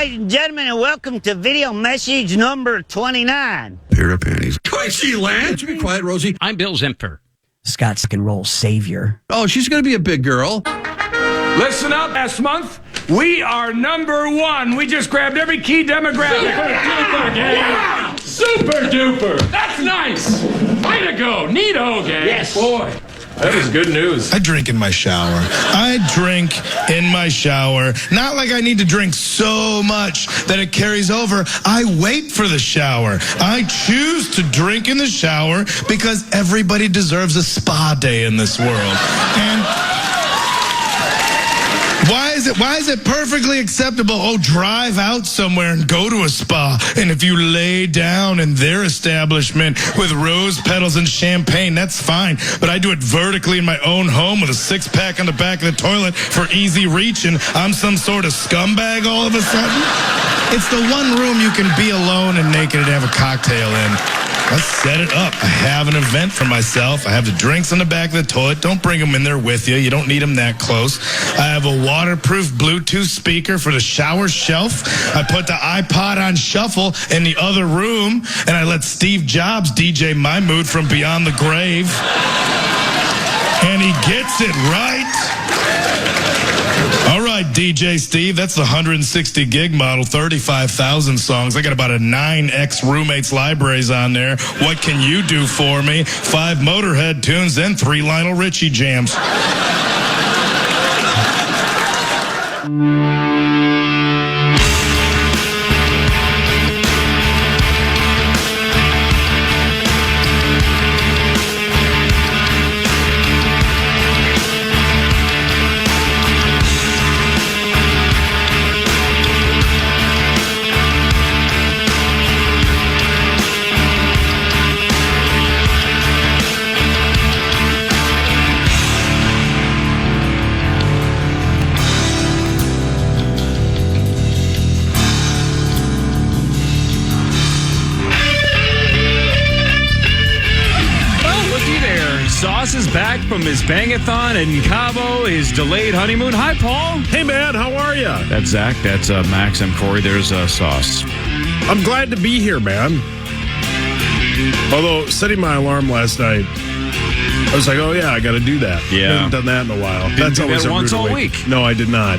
ladies and gentlemen, and welcome to video message number 29. Pair of panties. Quiet, Sheila. Would you be quiet, Rosie? I'm Bill Zimper. Scott's rock and roll savior. Oh, she's going to be a big girl. Listen up. Last month, we are number one. We just grabbed every key demographic. Super duper, gang. Yeah. Super duper. That's nice. Way to go. Neato, gang. Yes. Boy, that was good news. I drink in my shower. I drink in my shower. Not like I need to drink so much that it carries over. I wait for the shower. I choose to drink in the shower because everybody deserves a spa day in this world. And why is it perfectly acceptable? Oh, drive out somewhere and go to a spa. And if you lay down in their establishment with rose petals and champagne, that's fine. But I do it vertically in my own home with a six-pack on the back of the toilet for easy reach, and I'm some sort of scumbag all of a sudden? It's the one room you can be alone and naked and have a cocktail in. Let's set it up. I have an event for myself. I have the drinks on the back of the toilet. Don't bring them in there with you. You don't need them that close. I have a waterproof Bluetooth speaker for the shower shelf. I put the iPod on shuffle in the other room, and I let Steve Jobs DJ my mood from beyond the grave. And he gets it right. All right, DJ Steve, that's the 160 gig model, 35,000 songs. I got about a 9X roommates libraries on there. What can you do for me? 5 Motorhead tunes, then 3 Lionel Richie jams. Sauce is back from his Bangathon in Cabo, his delayed honeymoon. Hi, Paul. Hey, man, how are you? That's Zach. That's Max. I'm Corey. There's Sauce. I'm glad to be here, man. Although, setting my alarm last night, I was like, oh, yeah, I got to do that. Yeah. I haven't done that in a while. Didn't do that once all week. No, I did not.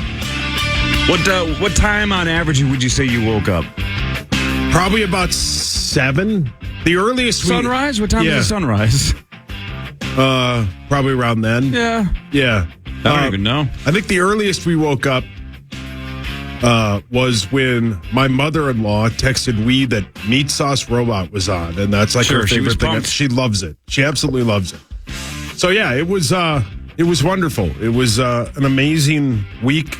What time on average would you say you woke up? Probably about 7. The earliest sunrise? What time is the sunrise? Probably around then. Yeah. I don't even know. I think the earliest we woke up was when my mother-in-law texted we that Meat Sauce Robot was on, and that's like her favorite thing. She loves it. She absolutely loves it. So yeah, it was wonderful. It was an amazing week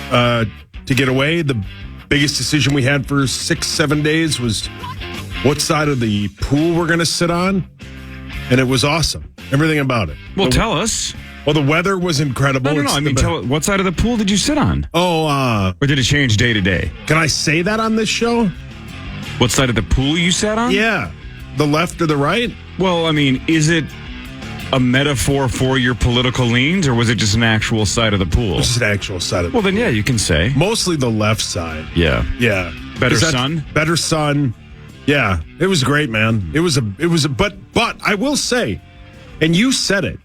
to get away. The biggest decision we had for 6-7 days was what side of the pool we're going to sit on, and it was awesome. Everything about it. Well, tell us. Well, the weather was incredible. No. I mean, tell what side of the pool did you sit on? Oh, or did it change day to day? Can I say that on this show? What side of the pool you sat on? Yeah. The left or the right? Well, I mean, is it a metaphor for your political leans, or was it just an actual side of the pool? It's just an actual side of the pool. Well, then, yeah, you can say. Mostly the left side. Yeah. Yeah. Better sun? Better sun. Yeah. It was great, man. But I will say, and you said it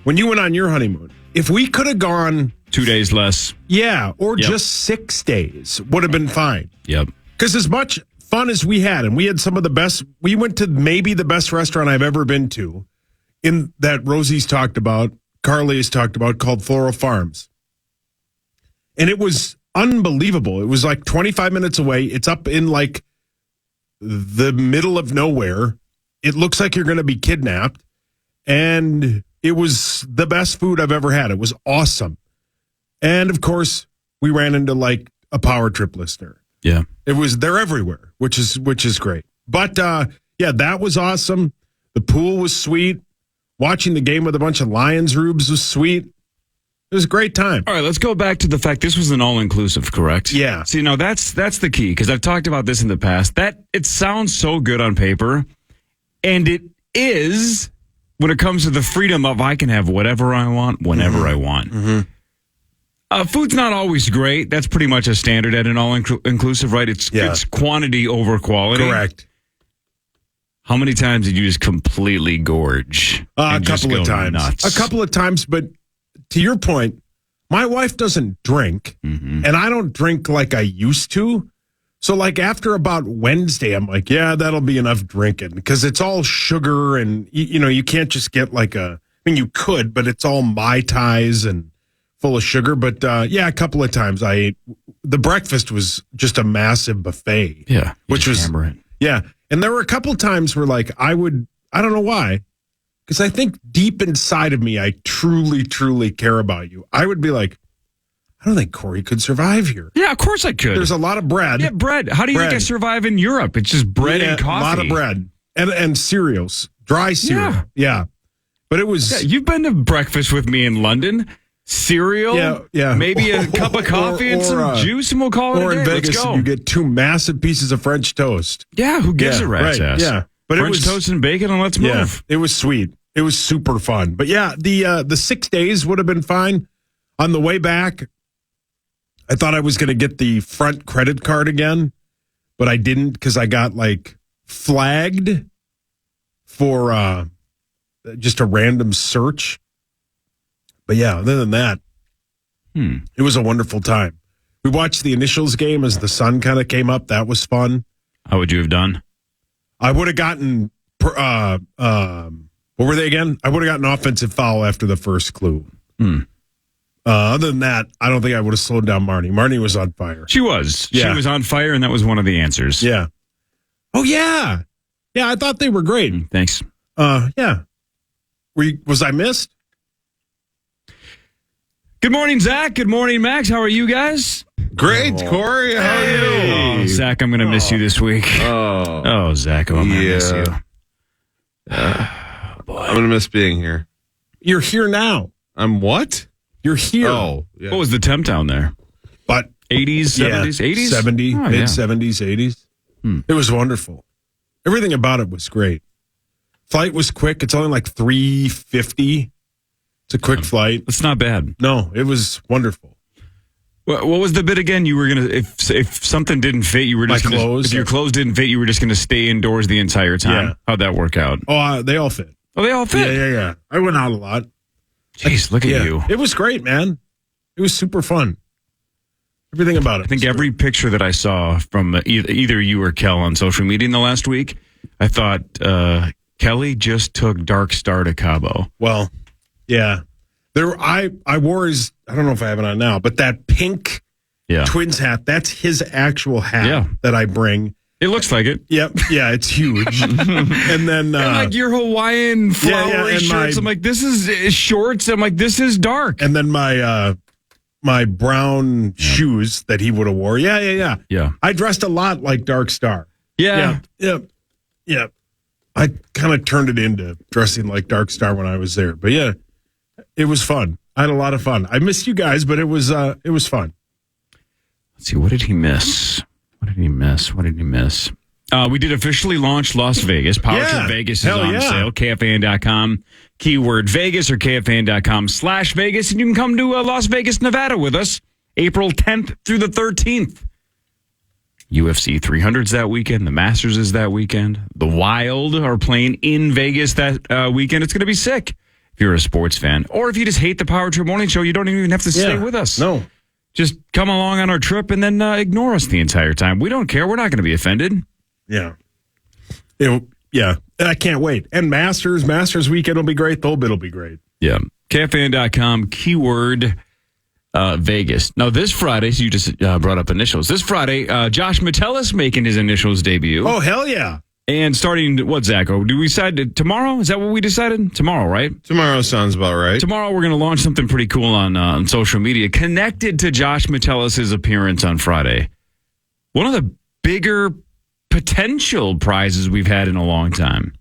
when you went on your honeymoon, if we could have gone 2 days less. Yeah. Or just 6 days would have been fine. Yep. Because as much fun as we had, and we had some of the best, we went to maybe the best restaurant I've ever been to in that Rosie's talked about, Carly's talked about, called Floral Farms. And it was unbelievable. It was like 25 minutes away. It's up in like the middle of nowhere. It looks like you're going to be kidnapped. And it was the best food I've ever had. It was awesome. And of course, we ran into like a power trip listener. Yeah. They're everywhere, which is great. But yeah, that was awesome. The pool was sweet. Watching the game with a bunch of Lions rubes was sweet. It was a great time. All right, let's go back to the fact this was an all-inclusive, correct? Yeah. See, no, that's the key, because I've talked about this in the past. That it sounds so good on paper, and it is when it comes to the freedom of I can have whatever I want, whenever I want. Mm-hmm. Food's not always great. That's pretty much a standard at an all-inclusive, right? It's quantity over quality. Correct. How many times did you just completely gorge? A couple of times. Nuts? A couple of times, but to your point, my wife doesn't drink, and I don't drink like I used to. So, like, after about Wednesday, I'm like, yeah, that'll be enough drinking, because it's all sugar, and, you can't just get you could, but it's all Mai Tais and full of sugar. But, a couple of times I ate. The breakfast was just a massive buffet. Yeah. Which was, hammer it. yeah. And there were a couple of times where, like, I don't know why, because I think deep inside of me, I truly, truly care about you. I would be like, I don't think Corey could survive here. Yeah, of course I could. There's a lot of bread. Yeah, bread. How do you think I survive in Europe? It's just bread and coffee. A lot of bread. And cereals. Dry cereal. Yeah. But it was... Yeah, you've been to breakfast with me in London. Cereal. Yeah. Maybe a cup of coffee and some juice, and we'll call it a day. Or in Vegas, Let's go. you get 2 massive pieces of French toast. Yeah, who gives a rat's ass? Yeah. But French toast and bacon, and let's move. It was sweet. It was super fun. But yeah, the 6 days would have been fine. On the way back, I thought I was going to get the front credit card again, but I didn't, because I got flagged for just a random search. But yeah, other than that, it was a wonderful time. We watched the Initials game as the sun kind of came up. That was fun. How would you have done? I would have gotten, what were they again? I would have gotten an offensive foul after the first clue. Other than that, I don't think I would have slowed down Marnie. Marnie was on fire. She was. Yeah. She was on fire, and that was one of the answers. Yeah. Oh, yeah. Yeah, I thought they were great. Thanks. Yeah. Was I missed? Good morning, Zach. Good morning, Max. How are you guys? Great, Corey. How are you? Oh, Zach, I'm going to miss you this week. Oh, Zach, I'm going to miss you. I'm going to miss being here. You're here now. I'm what? You're here. Oh, yeah. What was the temp down there? But 80s, 70s, 80s? 70, mid-70s, 80s. It was wonderful. Everything about it was great. Flight was quick. It's only like $350. It's a quick flight. It's not bad. No, it was wonderful. What was the bit again? You were going to, if something didn't fit, you were just going to, if your clothes didn't fit, you were just going to stay indoors the entire time. Yeah. How'd that work out? Oh, they all fit. Oh, they all fit? Yeah. I went out a lot. Jeez, look at you. It was great, man. It was super fun. Everything about it. I think every picture that I saw from either you or Kel on social media in the last week, I thought Kelly just took Dark Star to Cabo. Well, yeah. I wore his, I don't know if I have it on now, but that pink Twins hat, that's his actual hat that I bring. It looks like it. Yep. Yeah, it's huge. And then... and like your Hawaiian flowery shirts, I'm like, this is shorts. I'm like, this is dark. And then my brown shoes that he would have wore. Yeah. I dressed a lot like Dark Star. Yeah. I kind of turned it into dressing like Dark Star when I was there. But yeah, it was fun. I had a lot of fun. I missed you guys, but it was fun. Let's see. What did he miss? We did officially launch Las Vegas. Power Trip Vegas is on sale. KFAN.com, keyword Vegas, or KFAN.com/Vegas. And you can come to Las Vegas, Nevada with us April 10th through the 13th. UFC 300's that weekend. The Masters is that weekend. The Wild are playing in Vegas that weekend. It's going to be sick if you're a sports fan. Or if you just hate the Power Trip Morning Show, you don't even have to stay with us. No. Just come along on our trip and then ignore us the entire time. We don't care. We're not going to be offended. Yeah. And I can't wait. And Masters weekend will be great. The whole bit will be great. Yeah. KFAN.com, keyword Vegas. Now, this Friday, so you just brought up initials. This Friday, Josh Metellus making his initials debut. Oh, hell yeah. And starting, what, Zach? Do we decide tomorrow? Is that what we decided? Tomorrow, right? Tomorrow sounds about right. Tomorrow we're going to launch something pretty cool on social media connected to Josh Metellus' appearance on Friday. One of the bigger potential prizes we've had in a long time.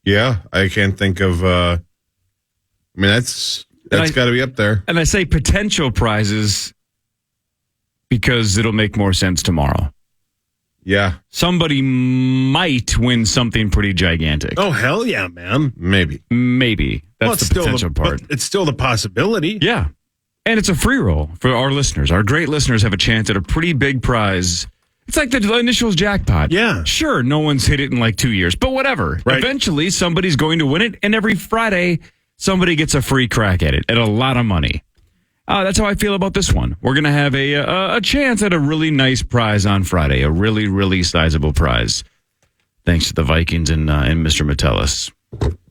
Yeah, I can't think of... that's got to be up there. And I say potential prizes because it'll make more sense tomorrow. Yeah. Somebody might win something pretty gigantic. Oh, hell yeah, man. Maybe. That's the potential part. But it's still the possibility. Yeah. And it's a free roll for our listeners. Our great listeners have a chance at a pretty big prize. It's like the initials jackpot. Yeah. Sure, no one's hit it in like 2 years, but whatever. Right. Eventually, somebody's going to win it, and every Friday, somebody gets a free crack at it at a lot of money. That's how I feel about this one. We're going to have a chance at a really nice prize on Friday, a really, really sizable prize. Thanks to the Vikings and Mr. Metellus.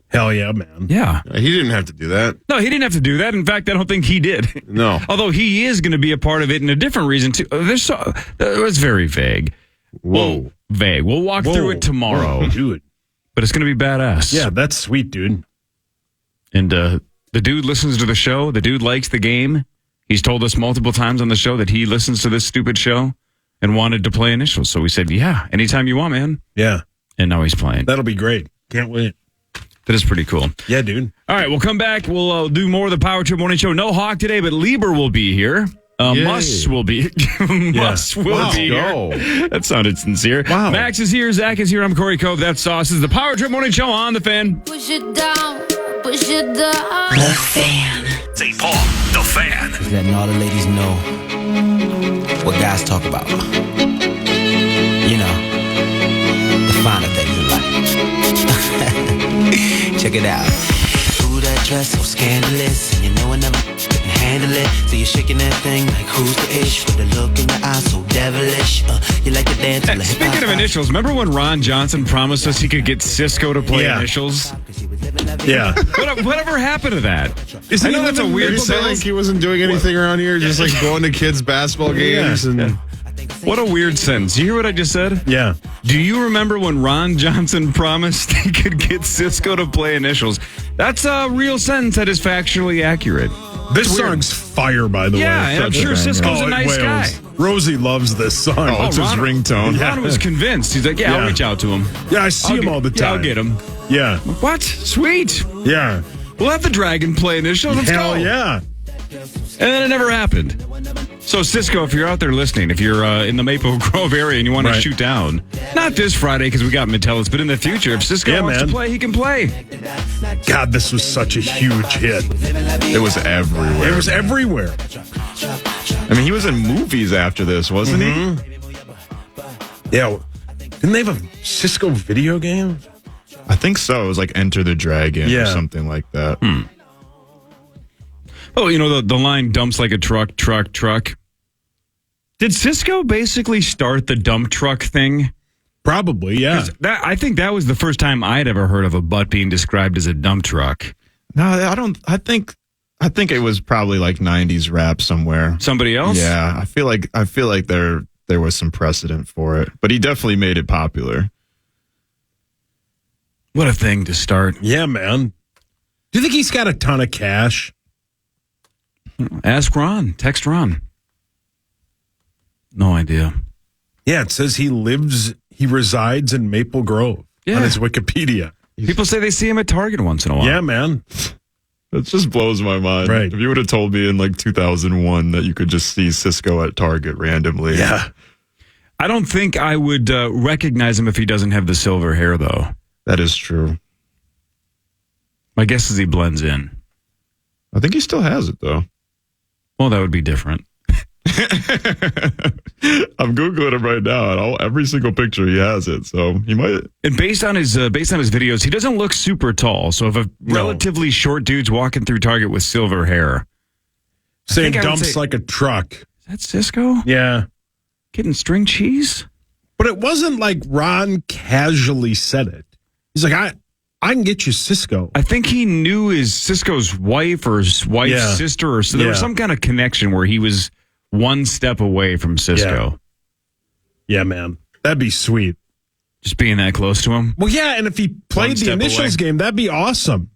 Hell yeah, man. Yeah. He didn't have to do that. No, he didn't have to do that. In fact, I don't think he did. No. Although he is going to be a part of it in a different reason, too. It's very vague. Whoa. Vague. We'll walk through it tomorrow. Dude. But it's going to be badass. Yeah, that's sweet, dude. And the dude listens to the show. The dude likes the game. He's told us multiple times on the show that he listens to this stupid show and wanted to play initials. So we said, yeah, anytime you want, man. Yeah. And now he's playing. That'll be great. Can't wait. That is pretty cool. Yeah, dude. All right, we'll come back. We'll do more of the Power Trip Morning Show. No Hawk today, but Leber will be here. Muss will be Muss will be here. That sounded sincere. Wow. Max is here. Zach is here. I'm Corey Cove. That's Sauce. This is the Power Trip Morning Show on The Fan. Push it down, push it down. The Fan. St. Paul, The Fan. Just letting all the ladies know what guys talk about. You know, the finer things in life. Check it out. Ooh, that dress so scandalous, and you know I never can handle it. So you're shaking that thing like who's the ish? With a look in your eyes so devilish. You like to dance. Hey, speaking of initials, remember when Ron Johnson promised us he could get Cisco to play initials? Yeah. Whatever happened to that? I know that's a Did weird he say like he wasn't doing anything around here, just like going to kids' basketball games and. What a weird sentence. You hear what I just said? Yeah. Do you remember when Ron Johnson promised he could get Cisco to play initials? That's a real sentence that is factually accurate. This song's fire, by the way. Yeah, and I'm sure Cisco's a nice guy. Rosie loves this song. Oh, it's his ringtone. Ron was convinced. He's like, I'll reach out to him. Yeah, I see him all the time. Yeah, I'll get him. Yeah. What? Sweet. Yeah. We'll have the Dragon play initials. Let's Hell go. yeah. And then it never happened. So, Cisco, if you're out there listening, if you're in the Maple Grove area and you want to shoot down, not this Friday because we got Metellus, but in the future, if Cisco wants to play, he can play. God, this was such a huge hit. It was everywhere. It was everywhere. I mean, he was in movies after this, wasn't he? Yeah. Didn't they have a Cisco video game? I think so. It was like Enter the Dragon or something like that. Oh, you know, the line dumps like a truck, truck, truck. Did Cisco basically start the dump truck thing? Probably, yeah. I think that was the first time I'd ever heard of a butt being described as a dump truck. No, I don't. I think it was probably like 90s rap somewhere. Somebody else? Yeah, I feel like there was some precedent for it, but he definitely made it popular. What a thing to start. Yeah, man. Do you think he's got a ton of cash? Ask Ron. Text Ron. No idea. Yeah, it says he resides in Maple Grove on his Wikipedia. People say they see him at Target once in a while. Yeah, man. That just blows my mind. Right. If you would have told me in like 2001 that you could just see Cisco at Target randomly. Yeah. I don't think I would recognize him if he doesn't have the silver hair, though. That is true. My guess is he blends in. I think he still has it, though. Well, that would be different. I'm Googling him right now, and every single picture he has it, so he might. And based on his videos, he doesn't look super tall. So if a relatively short dude's walking through Target with silver hair, saying dumps like a truck. Is that Cisco? Yeah. Getting string cheese? But it wasn't like Ron casually said it. He's like, I can get you Cisco. I think he knew his Cisco's wife or his wife's sister, or so there was some kind of connection where he was one step away from Cisco. Yeah, man. That'd be sweet. Just being that close to him? Well, yeah, and if he played the initials game, that'd be awesome.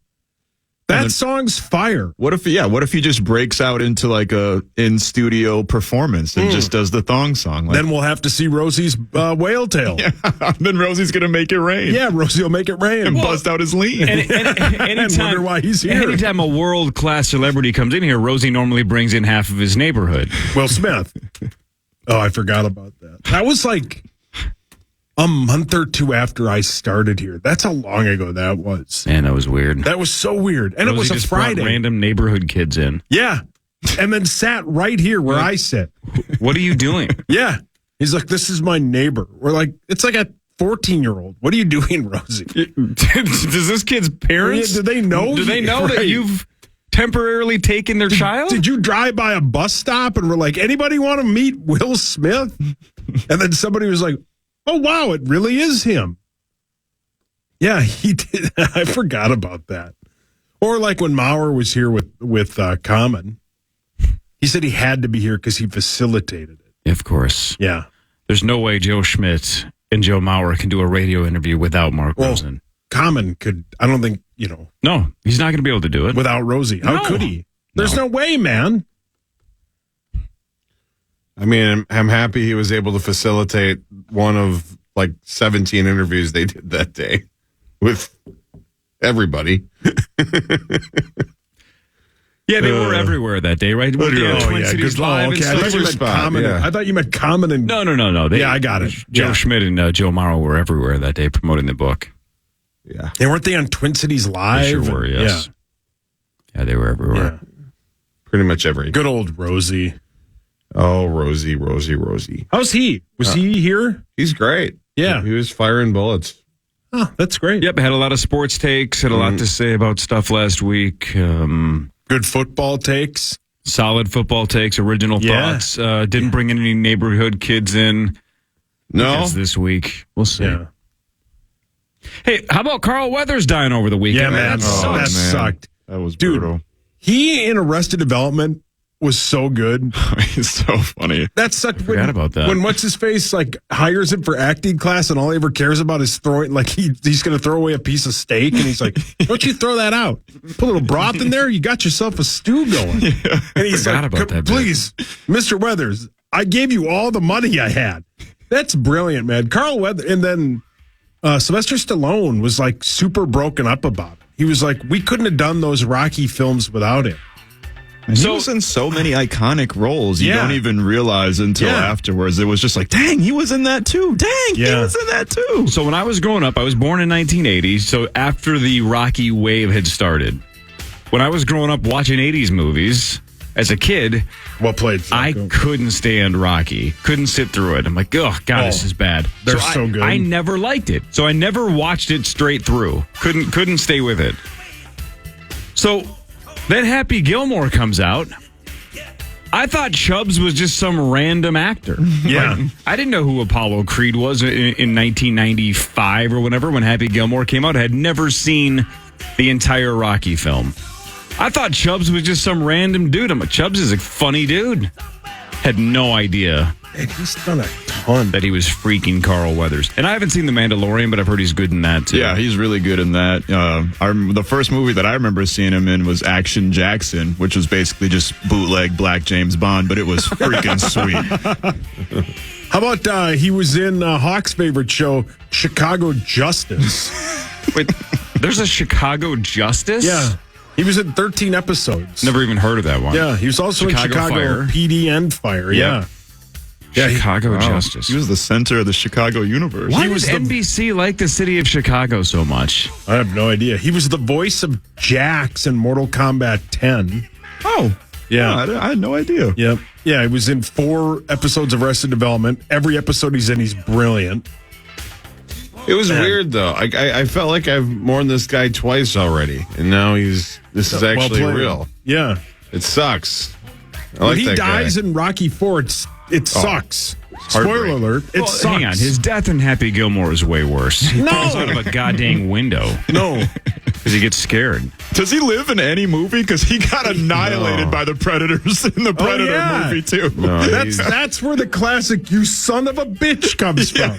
That song's fire. What if he just breaks out into like a in-studio performance and just does the thong song? Like, then we'll have to see Rosie's whale tail. Yeah, then Rosie's going to make it rain. Yeah, Rosie will make it rain. And bust out his lean. And wonder why he's here. Anytime a world-class celebrity comes in here, Rosie normally brings in half of his neighborhood. Will Smith. Oh, I forgot about that. That was like a month or two after I started here. That's how long ago that was. Man, that was weird. That was so weird. And Rosie it was a just Friday. Brought random neighborhood kids in. Yeah. and then sat right here where I sit. What are you doing? Yeah. He's like, this is my neighbor. We're like, it's like a 14-year-old. What are you doing, Rosie? Does this kid's parents? Do they know? Do they know that Right. you've temporarily taken their child? Did you drive by a bus stop and were like, anybody want to meet Will Smith? And then somebody was like, oh, wow, it really is him. Yeah, he did. I forgot about that. Or like when Maurer was here with Common. He said he had to be here because he facilitated it. Of course. Yeah. There's no way Joe Schmidt and Joe Maurer can do a radio interview without Mark Rosen. Common could, I don't think, No, he's not going to be able to do it. without Rosie. How could he? There's no way, man. I mean, I'm happy he was able to facilitate one of like 17 interviews they did that day with everybody. Yeah, they were everywhere that day, right? With the Twin Cities Live and I stuff. thought you meant Common. yeah. I thought you meant Common and No. Yeah, I got it. Joe Yeah. Schmidt and Joe Maurer were everywhere that day promoting the book. Yeah. They weren't they on Twin Cities Live? They sure were, yes. Yeah, they were everywhere. Yeah. Pretty much every. Good old Rosie. Oh, Rosie. How's he? Was he here? He's great. Yeah. He was firing bullets. Oh, that's great. Yep, had a lot of sports takes, had a lot to say about stuff last week. Good football takes. Solid football takes, original Yeah. thoughts. Didn't bring any neighborhood kids in. No. Because this week. We'll see. Yeah. Hey, how about Carl Weathers dying over the weekend? Yeah, man. That That sucks. sucked. That was Dude, brutal. he in Arrested Development was so good. He's so funny. That sucked. Forgot about that. When what's his face like hires him for acting class, and all he ever cares about is throwing like he's going to throw away a piece of steak, and he's like, "Don't you throw that out? Put a little broth in there. You got yourself a stew going." And he's Forgot like, about that bit. "Please, Mr. Weathers, I gave you all the money I had." That's brilliant, man. Carl Weathers, and then Sylvester Stallone was like super broken up about it. He was like, "We couldn't have done those Rocky films without him." And he was in so many iconic roles, you Yeah. don't even realize until Yeah. afterwards. It was just like, dang, he was in that too. Dang, he Yeah. was in that too. So when I was growing up, I was born in 1980, so after the Rocky wave had started. When I was growing up watching 80s movies, as a kid, What played? I couldn't stand Rocky. Couldn't sit through it. I'm like, oh, God, this is bad. They're so good. I never liked it. So I never watched it straight through. Couldn't stay with it. So then Happy Gilmore comes out. I thought Chubbs was just some random actor. Yeah. Like, I didn't know who Apollo Creed was in 1995 or whenever when Happy Gilmore came out. I had never seen the entire Rocky film. I thought Chubbs was just some random dude. I'm like, Chubbs is a funny dude. Had no idea And he's done a ton. that he was freaking Carl Weathers. And I haven't seen The Mandalorian, but I've heard he's good in that too. Yeah, he's really good in that. The first movie that I remember seeing him in was Action Jackson, which was basically just bootleg Black James Bond, but it was freaking sweet. How about he was in Hawk's favorite show, Chicago Justice? Wait, there's a Chicago Justice? Yeah. He was in 13 episodes. Never even heard of that one. Yeah, he was also in Chicago Fire. PD and Fire. Yeah. Yeah, Chicago Justice. He was the center of the Chicago universe. Why He does was the- NBC like the city of Chicago so much? I have no idea. He was the voice of Jax in Mortal Kombat 10. Oh, Yeah. I had no idea. Yep. Yeah, he was in 4 episodes of Arrested Development. Every episode he's in, he's brilliant. It was weird though. I felt like I've mourned this guy twice already, and now this is actually Well played. real. Yeah. It sucks. I When like he that dies guy. in Rocky 4, it sucks. Spoiler heartbreak. alert, it Well, sucks. hang on. His death in Happy Gilmore is way worse. He No. falls out of a goddamn window No. because he gets scared. Does he live in any movie? Because he got annihilated by the Predators in the Predator yeah. movie, too. No, That's where the classic "you son of a bitch" comes from.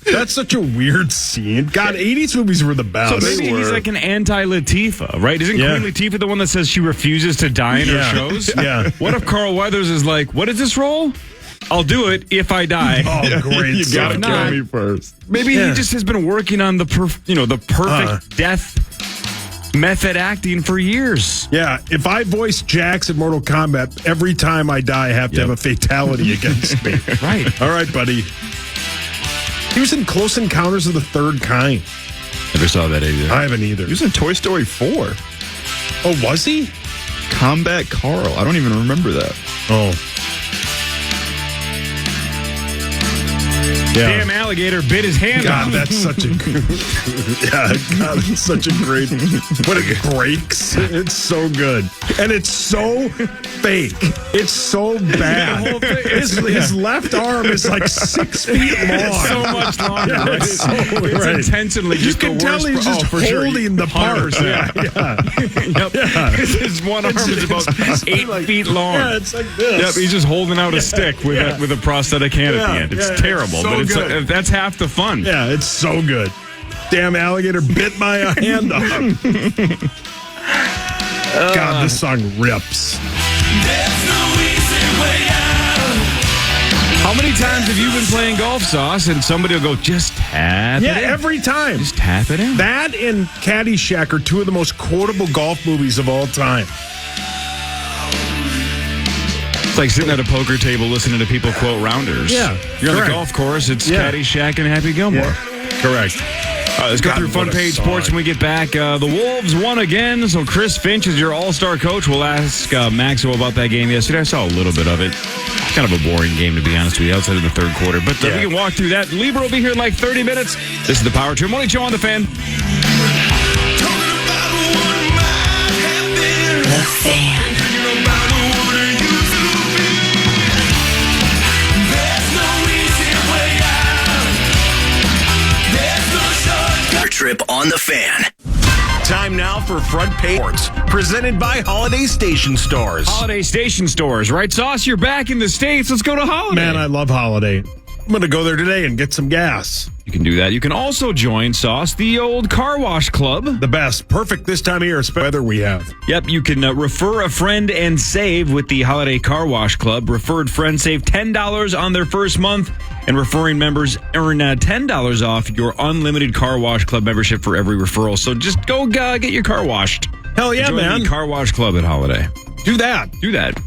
That's such a weird scene. God, 80s movies were the So best. maybe he's like an anti-Latifah, right? Isn't Yeah. Queen Latifah the one that says she refuses to die in Yeah. her shows? Yeah. What if Carl Weathers is like, what is this role? I'll do it if I die. Oh, great. You gotta song. not. kill me first. Maybe Yeah. he just has been working on the perfect death method acting for years. Yeah, if I voice Jax in Mortal Kombat, every time I die, I have to have a fatality against me. Right. All right, buddy. He was in Close Encounters of the Third Kind. Never saw that either. I haven't either. He was in Toy Story 4. Oh, was he? Combat Carl. I don't even remember that. Oh. Yeah. Damn alligator bit his hand God, off. that's such a that's such a great. What it breaks. It's so good, and it's so fake. It's so bad. His left arm is like 6 feet long. It's so much longer. Yeah, Right? It's intentionally You just can the tell worst. he's just holding the part. 100%. Yeah. Yep. His one arm is about 8 feet long. Yeah, it's like this. Yep, he's just holding out a stick with a prosthetic hand at the end. It's terrible, so but it's good. that's half the fun. Yeah, it's so good. Damn alligator bit my hand off. God, this song rips. How many times have you been playing golf, Sauce, and somebody will go, just tap it in? Every time. Just tap it in. That and Caddyshack are two of the most quotable golf movies of all time. It's like sitting at a poker table listening to people quote rounders. Yeah, You're on correct. the golf course, it's Yeah. Caddyshack and Happy Gilmore. Yeah, correct. All right, let's go God, through Fun what a Page song. Sports when we get back. The Wolves won again, so Chris Finch is your all-star coach. We'll ask Maxwell about that game yesterday. I saw a little bit of it. Kind of a boring game, to be honest with you, outside of the third quarter. But we can walk through that. Leber will be here in like 30 minutes. This is the Power Trip Morning Show on The Fan. The Fan. Trip on The Fan. Time now for Front Page Sports, presented by Holiday Station Stores. Holiday Station Stores, right, Sauce? You're back in the States. Let's go to Holiday. Man, I love Holiday. I'm going to go there today and get some gas. You can do that. You can also join, Sauce, the old car wash club. The best. Perfect this time of year, especially weather we have. Yep, you can refer a friend and save with the Holiday Car Wash Club. Referred friends save $10 on their first month, and referring members earn $10 off your unlimited Car Wash Club membership for every referral. So just go get your car washed. Hell yeah, Join man. the Car Wash Club at Holiday. Do that. Do that.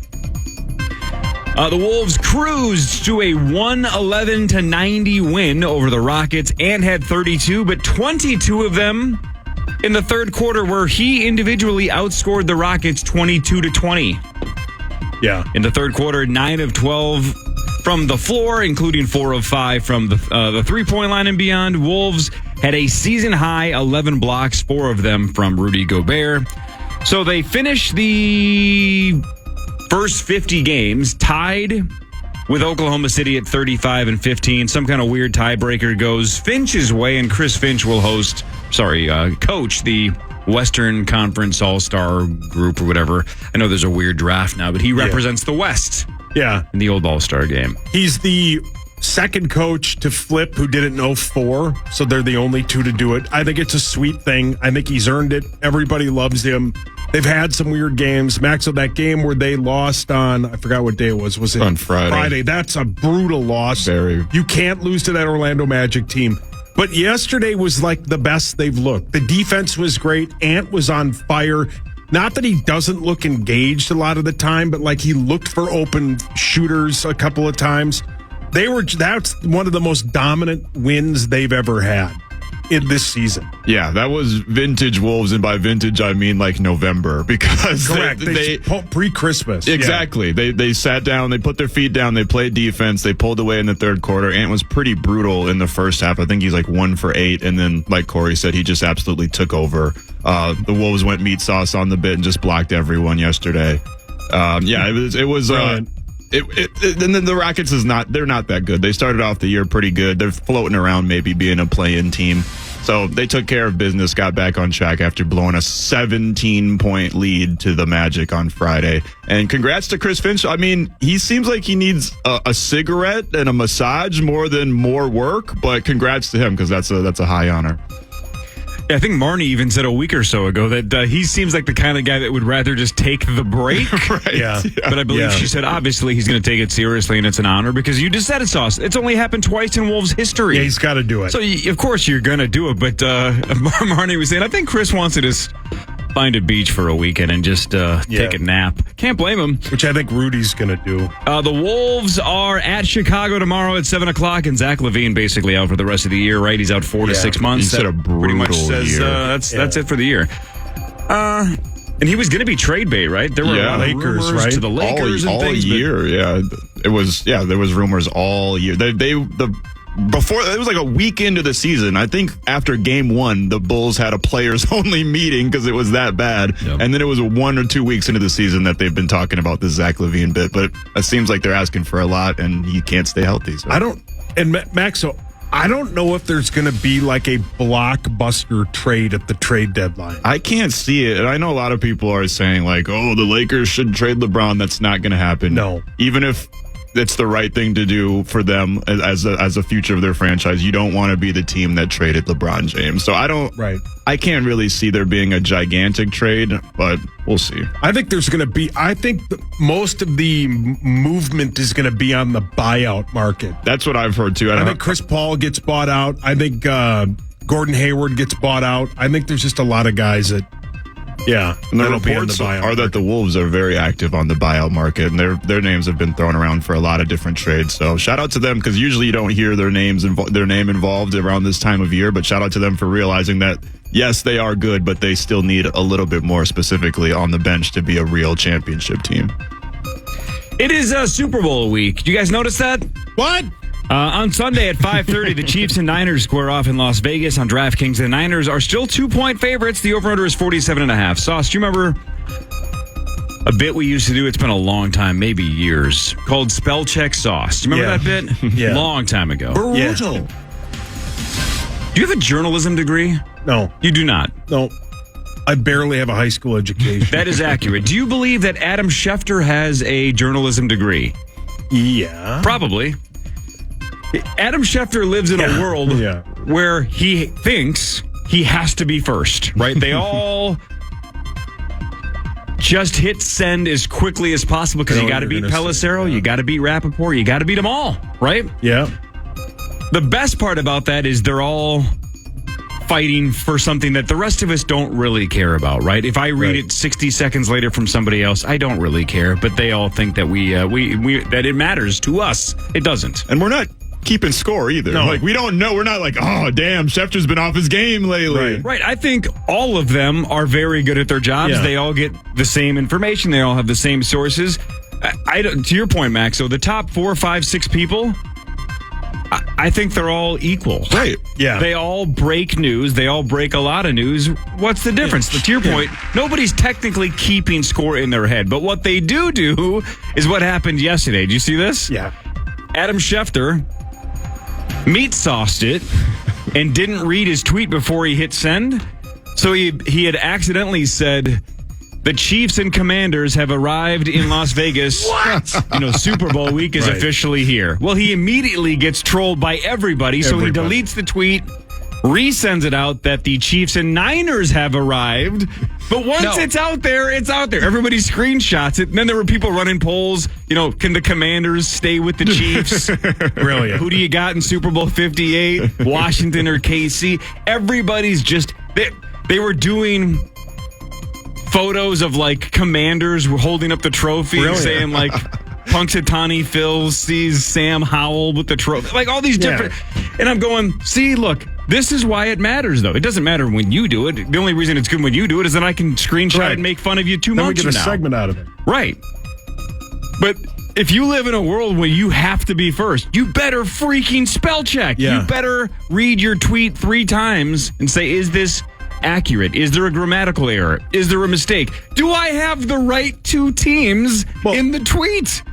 The Wolves cruised to a 111-90 win over the Rockets and had 32, but 22 of them in the third quarter where he individually outscored the Rockets 22-20. Yeah. In the third quarter, 9 of 12 from the floor, including 4 of 5 from the three-point line and beyond. Wolves had a season-high 11 blocks, 4 of them from Rudy Gobert. So they finished the first 50 games tied with Oklahoma City at 35 and 15. Some kind of weird tiebreaker goes Finch's way, and Chris Finch will coach the Western Conference All-Star group or whatever. I know there's a weird draft now, but he represents the West. Yeah. In the old All-Star game. He's the second coach to flip who did it in 04, so they're the only two to do it. I think it's a sweet thing. I think he's earned it. Everybody loves him. They've had some weird games. Max, of that game where they lost on, I forgot what day it was. Was it on Friday? Friday. That's a brutal loss. Very. You can't lose to that Orlando Magic team. But yesterday was like the best they've looked. The defense was great. Ant was on fire. Not that he doesn't look engaged a lot of the time, but like he looked for open shooters a couple of times. That's one of the most dominant wins they've ever had in this season. Yeah, that was vintage Wolves, and by vintage I mean like November, because correct. They pre-Christmas. Exactly. Yeah. They sat down, they put their feet down, they played defense, they pulled away in the third quarter. Ant was pretty brutal in the first half. I think he's like 1 for 8, and then like Corey said, he just absolutely took over. The Wolves went meat sauce on the bit and just blocked everyone yesterday. It was. And then the Rockets they're not that good. They started off the year pretty good. They're floating around maybe being a play-in team. So they took care of business, got back on track after blowing a 17-point lead to the Magic on Friday. And congrats to Chris Finch. I mean, he seems like he needs a cigarette and a massage more than more work, but congrats to him, because that's a high honor. Yeah, I think Marnie even said a week or so ago that he seems like the kind of guy that would rather just take the break. Right. Yeah. But I believe she said obviously he's going to take it seriously, and it's an honor because you just said it, Sauce. It's only happened twice in Wolves history. Yeah, he's got to do it. So, of course, you're going to do it. But Marnie was saying, I think Chris wants to just find a beach for a weekend and just take a nap. Can't blame him. Which I think Rudy's going to do. The Wolves are at Chicago tomorrow at 7 o'clock, and Zach LaVine basically out for the rest of the year, right? He's out 4 to 6 months. He said a brutal pretty much says year. That's it for the year. And he was going to be trade bait, right? There were a lot of rumors right? to the Lakers all and things. year. Yeah, it was. Yeah, there was rumors all year. Before it was like a week into the season. I think after game 1, the Bulls had a players only meeting because it was that bad. Yep. And then it was 1 or 2 weeks into the season that they've been talking about the Zach LaVine bit. But it seems like they're asking for a lot, and he can't stay healthy. So. Max, so I don't know if there's going to be like a blockbuster trade at the trade deadline. I can't see it. And I know a lot of people are saying like, oh, the Lakers should trade LeBron. That's not going to happen. No. Even if it's the right thing to do for them as a future of their franchise, you don't want to be the team that traded LeBron James. So I can't really see there being a gigantic trade, but we'll see. I think there's going to be, most of the movement is going to be on the buyout market. That's what I've heard too. I think Chris Paul gets bought out. I think Gordon Hayward gets bought out. I think there's just a lot of guys that, and the reports are that the Wolves are very active on the buyout market, and their names have been thrown around for a lot of different trades. So shout out to them, because usually you don't hear their name involved around this time of year. But shout out to them for realizing that yes, they are good, but they still need a little bit more specifically on the bench to be a real championship team. It is Super Bowl week. Did you guys notice that? What? On Sunday at 5:30, the Chiefs and Niners square off in Las Vegas on DraftKings. The Niners are still 2-point favorites. The over-under is 47.5. Sauce, do you remember a bit we used to do? It's been a long time, maybe years, called Spell Check Sauce. Do you remember that bit? Yeah. Long time ago. Brutal. Do you have a journalism degree? No. You do not? No. I barely have a high school education. That is accurate. Do you believe that Adam Schefter has a journalism degree? Yeah. Probably. Adam Schefter lives in a world where he thinks he has to be first, right? They all just hit send as quickly as possible because you got to beat Pelissero, you got to beat Rappaport, you got to beat them all, right? Yeah. The best part about that is they're all fighting for something that the rest of us don't really care about, right? If I read it 60 seconds later from somebody else, I don't really care, but they all think that we that it matters to us. It doesn't. And we're not keeping score either. No. Like, we don't know. We're not like, oh, damn, Schefter's been off his game lately. Right. I think all of them are very good at their jobs. Yeah. They all get the same information. They all have the same sources. To your point, Max, so the top 4, 5, 6 people, I think they're all equal. Right. Yeah. They all break news. They all break a lot of news. What's the difference? To your point, nobody's technically keeping score in their head. But what they do is what happened yesterday. Did you see this? Yeah. Adam Schefter meat sauced it and didn't read his tweet before he hit send. So he had accidentally said, the Chiefs and Commanders have arrived in Las Vegas. What? Super Bowl week is officially here. Well, he immediately gets trolled by everybody. So he deletes the tweet, resends it out that the Chiefs and Niners have arrived. But once it's out there, it's out there. Everybody screenshots it. And then there were people running polls. Can the Commanders stay with the Chiefs? Brilliant. Who do you got in Super Bowl 58? Washington or KC? Everybody's just... They were doing photos of, like, Commanders holding up the trophy, saying, like... Punxsutawney Phil sees Sam Howell with the trophy. Like, all these different... And I'm going, see, look, this is why it matters, though. It doesn't matter when you do it. The only reason it's good when you do it is that I can screenshot and make fun of you 2 months from now. Then we get a segment out of it. Right. But if you live in a world where you have to be first, you better freaking spell check. Yeah. You better read your tweet 3 times and say, is this accurate? Is there a grammatical error? Is there a mistake? Do I have the right 2 teams in the tweet?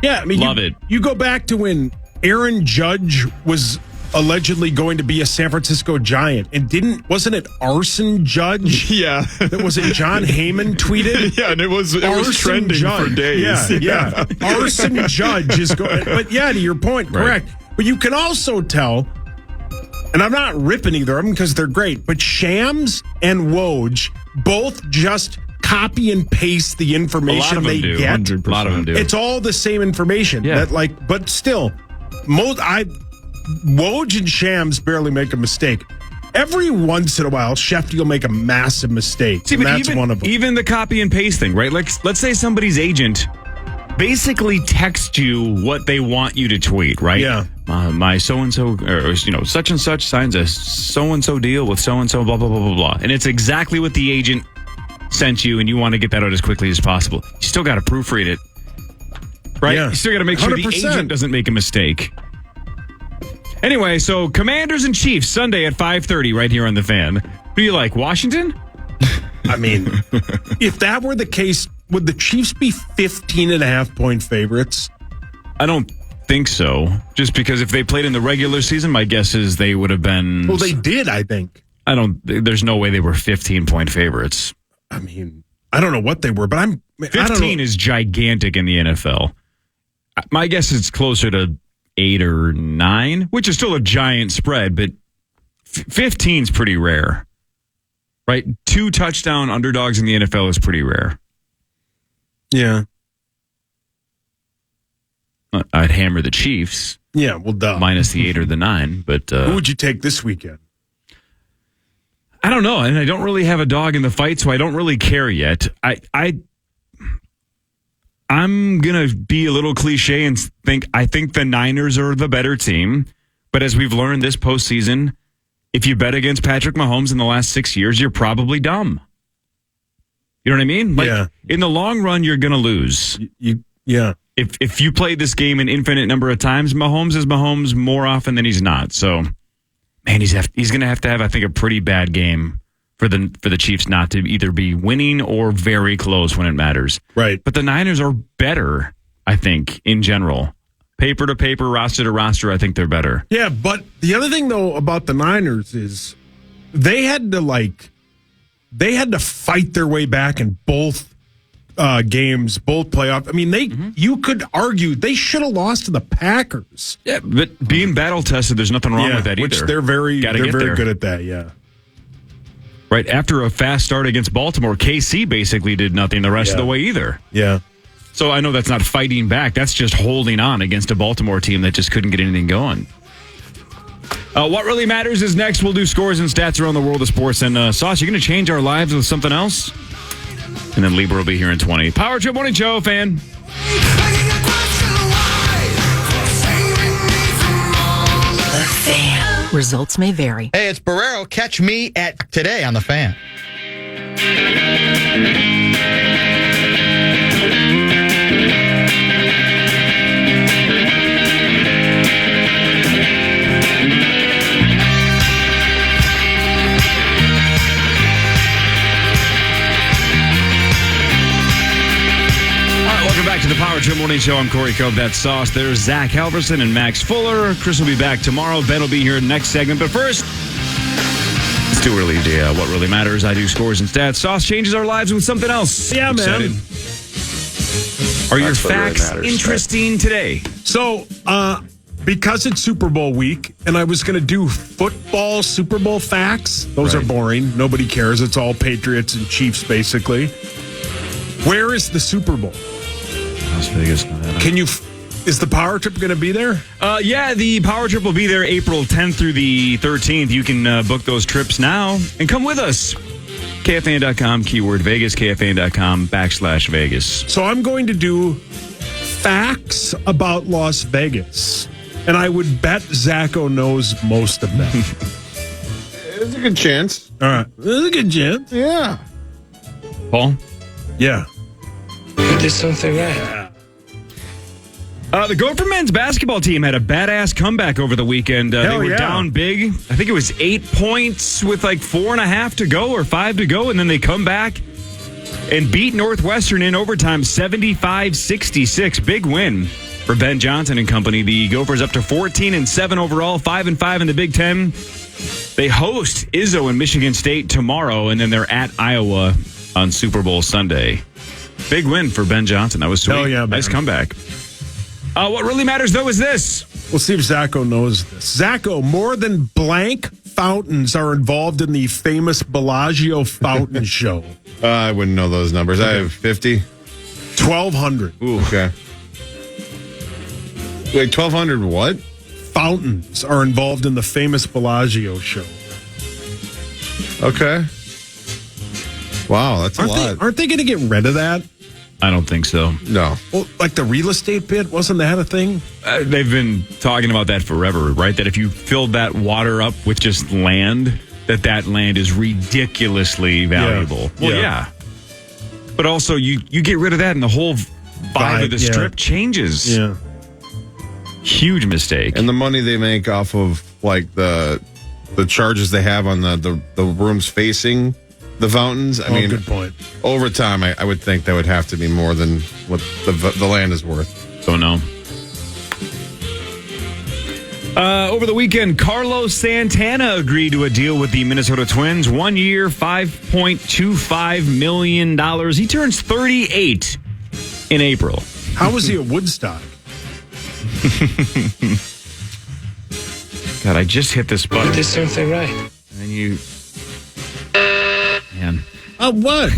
Yeah, I mean, Love it. You go back to when Aaron Judge was allegedly going to be a San Francisco Giant, and wasn't it Arson Judge? Yeah. Was it John Heyman tweeted? Yeah, and it was trending Judge. for days. Yeah. Arson Judge is going. But to your point, correct. But you can also tell, and I'm not ripping either of them because they're great, but Shams and Woj both just copy and paste the information they get. 100%. A lot of them do. It's all the same information. Yeah. But still, Woj and Shams barely make a mistake. Every once in a while, Schefter will make a massive mistake. See, and but that's one of them. Even the copy and paste thing, right? Like, let's say somebody's agent basically texts you what they want you to tweet, right? Yeah. My so-and-so, or, such and such signs a so-and-so deal with so-and-so, blah, blah, blah, blah, blah. And it's exactly what the agent sent you and you want to get that out as quickly as possible. You still got to proofread it. Right? Yeah. You still got to make sure the 100%. agent doesn't make a mistake. Anyway, so Commanders and Chiefs Sunday at 5:30 right here on the Fan. Who do you like, Washington? I mean, if that were the case, would the Chiefs be 15.5-point favorites? I don't think so. Just because if they played in the regular season, my guess is they would have been... Well, they did, I think. There's no way they were 15-point favorites. I mean, I don't know what they were, but 15 is gigantic in the NFL. My guess is closer to 8 or 9, which is still a giant spread, but 15 is pretty rare. Right? 2 touchdown underdogs in the NFL is pretty rare. Yeah. I'd hammer the Chiefs. Yeah, well, duh. Minus the 8 or the 9, but... Who would you take this weekend? I don't know, and I don't really have a dog in the fight, so I don't really care yet. I'm going to be a little cliche and I think the Niners are the better team, but as we've learned this postseason, if you bet against Patrick Mahomes in the last 6 years, you're probably dumb. You know what I mean? In the long run, you're going to lose. Yeah. If you play this game an infinite number of times, Mahomes is Mahomes more often than he's not. So, man, he's going to have, I think, a pretty bad game for the Chiefs not to either be winning or very close when it matters. Right. But the Niners are better, I think, in general. Paper to paper, roster to roster, I think they're better. Yeah, but the other thing, though, about the Niners is they had to fight their way back in both games, both playoff. I mean, you could argue they should have lost to the Packers. Yeah, but being battle tested, there's nothing wrong with that either. Which they're very good at that, yeah. Right, after a fast start against Baltimore, KC basically did nothing the rest of the way either. Yeah. So I know that's not fighting back. That's just holding on against a Baltimore team that just couldn't get anything going. What really matters is next. We'll do scores and stats around the world of sports. And Sauce, you're going to change our lives with something else? And then Leber will be here in 20. Power Trip Morning Show, Fan. The Fan. Results may vary. Hey, it's Barrero. Catch me at Today on the Fan. Welcome back to the Power Trip Morning Show. I'm Corey Cove. That's Sauce. There's Zach Halverson and Max Fuller. Chris will be back tomorrow. Ben will be here next segment. But first, it's too early to what really matters. I do scores and stats. Sauce changes our lives with something else. Yeah, excited. man. Are your facts interesting today? So, because it's Super Bowl week, and I was going to do football Super Bowl facts. Those are boring. Nobody cares. It's all Patriots and Chiefs, basically. Where is the Super Bowl? Las Vegas, Nevada. Is the Power Trip going to be there? Yeah, the Power Trip will be there April 10th through the 13th. You can book those trips now and come with us. KFAN.com, keyword Vegas, KFAN.com/Vegas. So I'm going to do facts about Las Vegas. And I would bet Zacho knows most of them. There's a good chance. All right. There's a good chance. Yeah. Paul? Yeah. You did something right. The Gopher men's basketball team had a badass comeback over the weekend. They were down big. I think it was 8 points with like 4.5 to go or 5 to go. And then they come back and beat Northwestern in overtime 75-66. Big win for Ben Johnson and company. The Gophers up to 14-7 overall, 5-5 in the Big Ten. They host Izzo and Michigan State tomorrow, and then they're at Iowa on Super Bowl Sunday. Big win for Ben Johnson. That was sweet. Oh, yeah, nice comeback. What really matters, though, is this. We'll see if Zacho knows this. Zacho, more than blank fountains are involved in the famous Bellagio fountain show. I wouldn't know those numbers. I have 50. 1,200. Ooh. Okay. Wait, 1,200 what? Fountains are involved in the famous Bellagio show. Okay. Wow, that's a lot. Aren't they going to get rid of that? I don't think so. No. Well, like the real estate bit, wasn't that a thing? They've been talking about that forever, right? That if you filled that water up with just land, that land is ridiculously valuable. Yeah. Well, yeah. But also, you get rid of that and the whole vibe of the strip changes. Yeah. Huge mistake. And the money they make off of like the charges they have on the rooms facing the fountains. I mean, good point. Over time, I would think that would have to be more than what the land is worth. Don't know. Over the weekend, Carlos Santana agreed to a deal with the Minnesota Twins. 1 year, $5.25 million. He turns 38 in April. How was he at Woodstock? God, I just hit this button. This something right. And you... Man. Oh, what?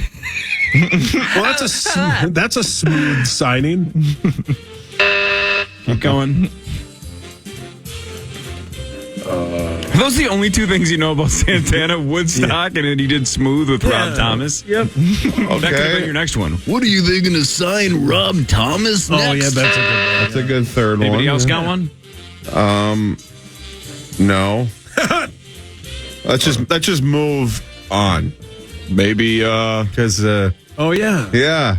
Well, that's a smooth signing. Keep going. Are those the only two things you know about Santana? Woodstock, and then he did Smooth with Rob Thomas? Yep. Okay. That could have been your next one. What are you thinking to sign Rob Thomas next? Oh, yeah, that's a good third one. Anybody else got one? No. Let's just move on. Maybe because oh yeah. Yeah.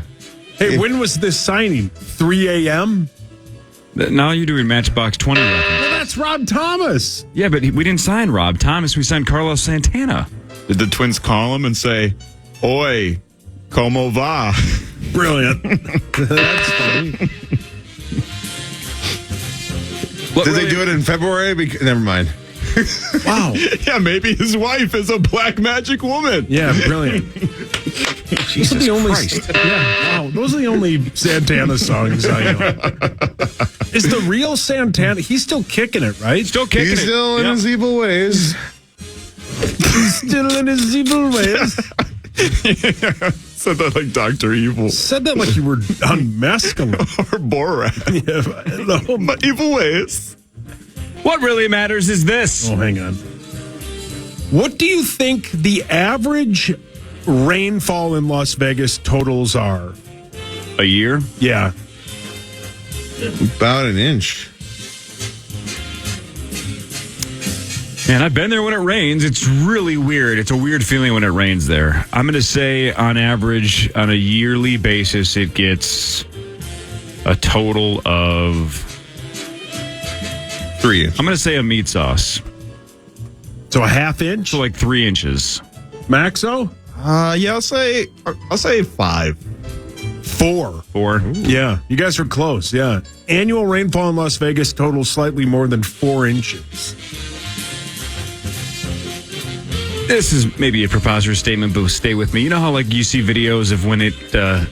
Hey, when was this signing? 3 a.m.? Now you're doing Matchbox 20 records. Well, that's Rob Thomas. Yeah, but we didn't sign Rob Thomas. We signed Carlos Santana. Did the Twins call him and say, "Oi, como va?" Brilliant. That's funny. Did they do it in February? Never mind. Wow. Yeah, maybe his wife is a black magic woman. Yeah, brilliant. Jesus Christ. Yeah, wow. Those are the only Santana songs I know. Is the real Santana, he's still kicking it, right? Still kicking He's it. still in his evil ways. He's still in his evil ways. Said that like Dr. Evil. Said that like you were on mescaline. Or Borat. Yeah, My evil ways. What really matters is this. Oh, hang on. What do you think the average rainfall in Las Vegas totals are? A year? Yeah. About an inch. Man, I've been there when it rains. It's really weird. It's a weird feeling when it rains there. I'm going to say on average, on a yearly basis, it gets a total of 3 inches. I'm going to say a meat sauce. So a half inch? So like 3 inches. Maxo? Yeah, I'll say 5. 4. 4. Yeah, you guys are close. Yeah. Annual rainfall in Las Vegas totals slightly more than 4 inches. This is maybe a preposterous statement, but stay with me. You know how like you see videos of when it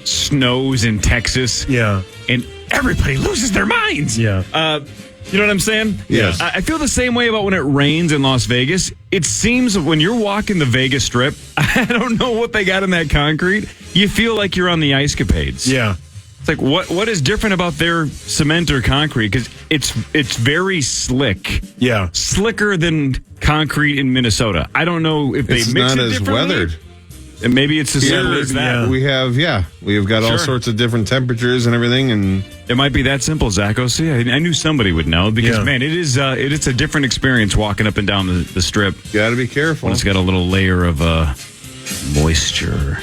snows in Texas? Yeah. And everybody loses their minds. Yeah. You know what I'm saying? Yes. I feel the same way about when it rains in Las Vegas. It seems when you're walking the Vegas Strip, I don't know what they got in that concrete. You feel like you're on the ice capades. Yeah. It's like what is different about their cement or concrete? Because it's very slick. Yeah. Slicker than concrete in Minnesota. I don't know if they It's mix not it as differently. weathered. And maybe it's as simple as that. Yeah. We've got all Sure. sorts of different temperatures and everything, and It might be that simple, Zacho. See, I knew somebody would know because Yeah. man, it's a different experience walking up and down the strip. got to be careful. When it's got a little layer of moisture.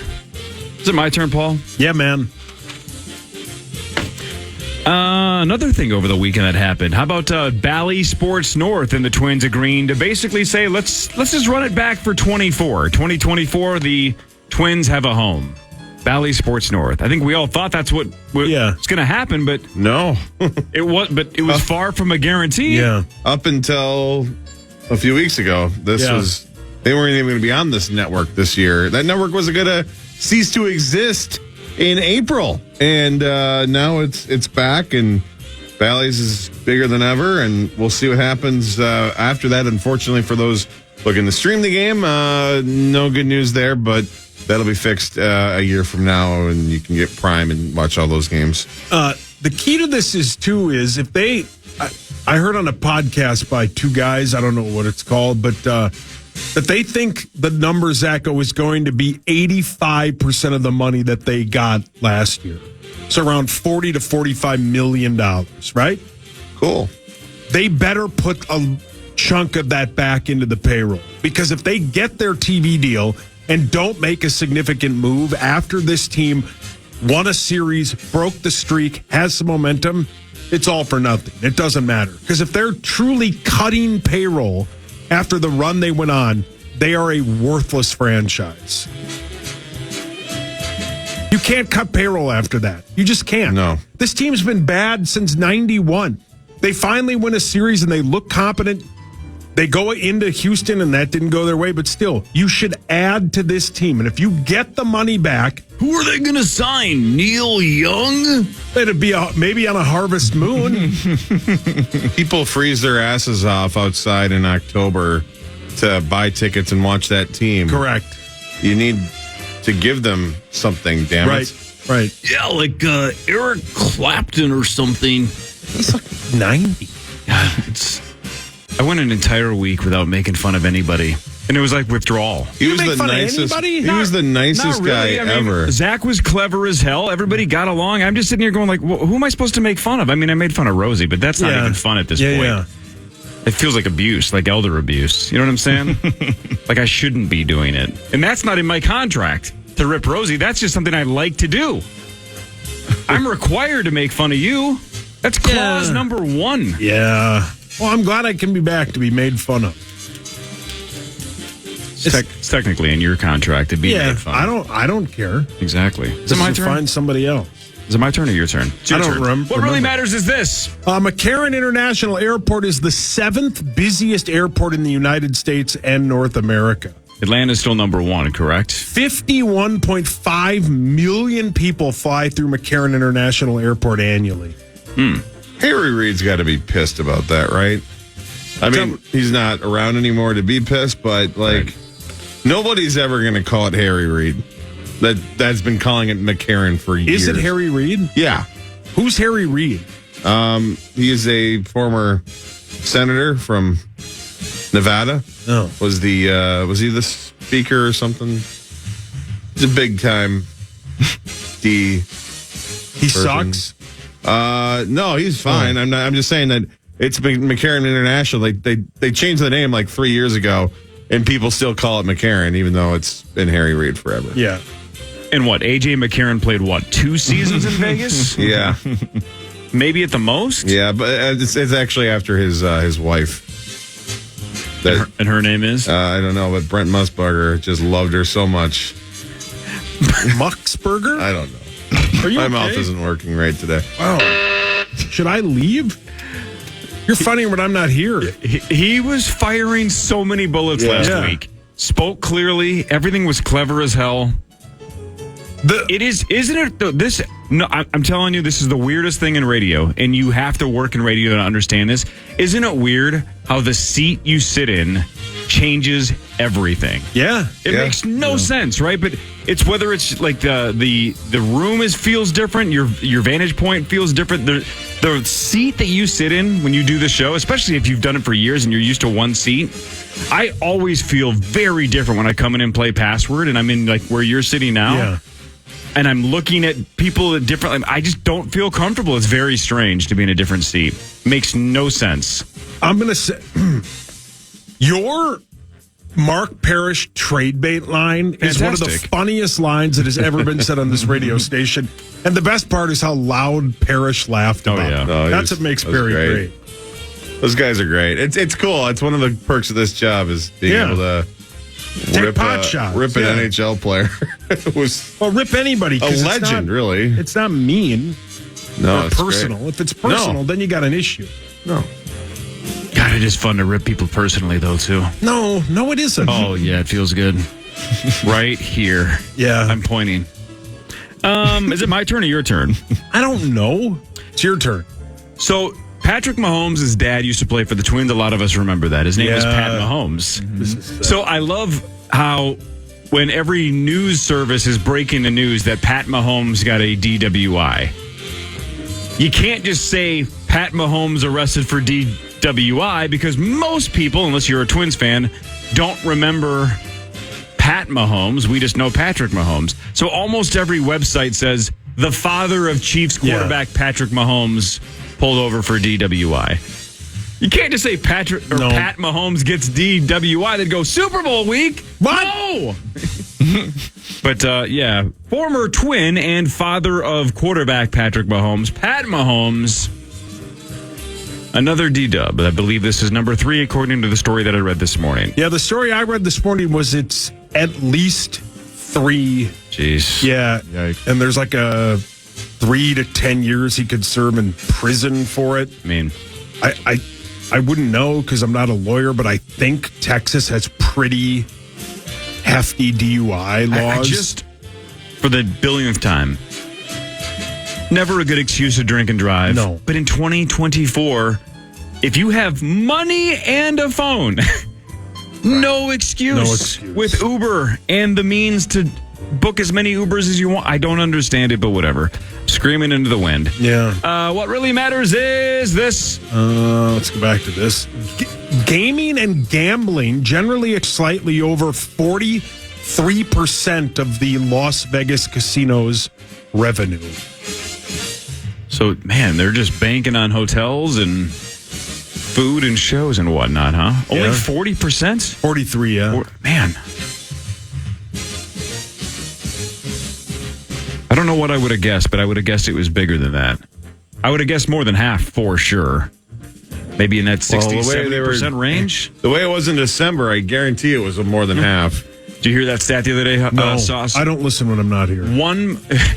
Is it my turn, Paul? Yeah, man. Another thing over the weekend that happened. How about Bally Sports North and the Twins agreeing to basically say, let's just run it back for 2024. The Twins have a home. Bally Sports North. I think we all thought that's what was going to happen, but No. it was far from a guarantee. Yeah. Up until a few weeks ago, they weren't even going to be on this network this year. That network was going to cease to exist in April, and now it's back, and Bally's is bigger than ever, and we'll see what happens after that. Unfortunately for those looking to stream the game, no good news there, but that'll be fixed a year from now, and you can get Prime and watch all those games. The key to this is if they, I heard on a podcast by two guys, I don't know what it's called, but that they think the number, Zacho, is going to be 85% of the money that they got last year. So around $40 to $45 million, right? Cool. They better put a chunk of that back into the payroll, because if they get their TV deal and don't make a significant move after this team won a series, broke the streak, has some momentum, it's all for nothing. It doesn't matter. Because if they're truly cutting payroll after the run they went on, they are a worthless franchise. You can't cut payroll after that. You just can't. No. This team's been bad since 91. They finally win a series and they look competent. They go into Houston and that didn't go their way, but still, you should add to this team. And if you get the money back, who are they going to sign? Neil Young? It'd be maybe on a harvest moon. People freeze their asses off outside in October to buy tickets and watch that team. Correct. You need to give them something, damn it. Right. Yeah, like Eric Clapton or something. He's like 90. I went an entire week without making fun of anybody. And it was like withdrawal. He was the nicest. He was the nicest guy ever. Zach was clever as hell. Everybody got along. I'm just sitting here going like, well, who am I supposed to make fun of? I mean, I made fun of Rosie, but that's not even fun at this point. Yeah. It feels like abuse, like elder abuse. You know what I'm saying? Like I shouldn't be doing it. And that's not in my contract to rip Rosie. That's just something I like to do. I'm required to make fun of you. That's clause number 1. Yeah. Well, I'm glad I can be back to be made fun of. It's technically in your contract to be made fun of. I don't care. Exactly. Is it my turn? Find somebody else. Is it my turn or your turn? It's your I don't turn. remember. What really matters is this. McCarran International Airport is the 7th busiest airport in the United States and North America. Atlanta's still number 1, correct? 51.5 million people fly through McCarran International Airport annually. Harry Reid's got to be pissed about that, right? I mean, he's not around anymore to be pissed, but nobody's ever going to call it Harry Reid. That's been calling it McCarran for years. Is it Harry Reid? Yeah. Who's Harry Reid? He is a former senator from Nevada. Oh. Was he the speaker or something? He's a big time He sucks? No, he's fine. Oh. I'm just saying that it's McCarran International. They changed the name like 3 years ago, and people still call it McCarran, even though it's been Harry Reid forever. Yeah. And what? AJ McCarran played 2 seasons in Vegas? Yeah. Maybe at the most? Yeah, but it's actually after his wife. And her name is? I don't know, but Brent Musburger just loved her so much. Muxburger? I don't know. Are you My okay? mouth isn't working right today. Wow. Should I leave? You're funny when I'm not here. He was firing so many bullets last week. Spoke clearly. Everything was clever as hell. Isn't it? This. No, I'm telling you, this is the weirdest thing in radio, and you have to work in radio to understand this. Isn't it weird how the seat you sit in changes everything? Yeah, it makes no sense, right? But it's whether it's like the room feels different, your vantage point feels different. The seat that you sit in when you do the show, especially if you've done it for years and you're used to one seat, I always feel very different when I come in and play Password, and I'm in like where you're sitting now. Yeah. And I'm looking at people differently. I just don't feel comfortable. It's very strange to be in a different seat. Makes no sense. I'm going to say your Mark Parrish trade bait line is one of the funniest lines that has ever been said on this radio station. And the best part is how loud Parrish laughed about it. That's what makes Barry great. Those guys are great. It's cool. It's one of the perks of this job is being able to rip an NHL player. Rip anybody. A legend, really. It's not mean. No, it's personal. Great. If it's personal, then you got an issue. No. God, it is fun to rip people personally, though, too. No, it isn't. Oh, yeah, it feels good. Right here. Yeah. I'm pointing. Is it my turn or your turn? I don't know. It's your turn. So, Patrick Mahomes' dad used to play for the Twins. A lot of us remember that. His name was Pat Mahomes. Mm-hmm. So I love how when every news service is breaking the news that Pat Mahomes got a DWI, you can't just say Pat Mahomes arrested for DWI because most people, unless you're a Twins fan, don't remember Pat Mahomes. We just know Patrick Mahomes. So almost every website says the father of Chiefs quarterback Patrick Mahomes pulled over for DWI. You can't just say Pat Mahomes gets DWI. They'd go Super Bowl week. What? No. But, former twin and father of quarterback Patrick Mahomes, Pat Mahomes, another D-dub. I believe this is number 3, according to the story that I read this morning. Yeah, the story I read this morning was it's at least 3. Jeez. Yeah. Yikes. And there's like a 3 to 10 years he could serve in prison for it. I mean, I wouldn't know because I'm not a lawyer, but I think Texas has pretty hefty DUI laws. I just, for the billionth time, never a good excuse to drink and drive. No. But in 2024, if you have money and a phone, no excuse. No excuse. With Uber and the means to book as many Ubers as you want. I don't understand it, but whatever. Screaming into the wind. Yeah. What really matters is this. Let's go back to this. Gaming and gambling generally slightly over 43% of the Las Vegas casinos' revenue. So, man, they're just banking on hotels and food and shows and whatnot, huh? Yeah. Only 40%? 43, yeah. Man. I don't know what I would have guessed, but I would have guessed it was bigger than that. I would have guessed more than half for sure. Maybe in that 60-70% range. The way it was in December, I guarantee it was more than half. Did you hear that stat the other day, Sauce? I don't listen when I'm not here.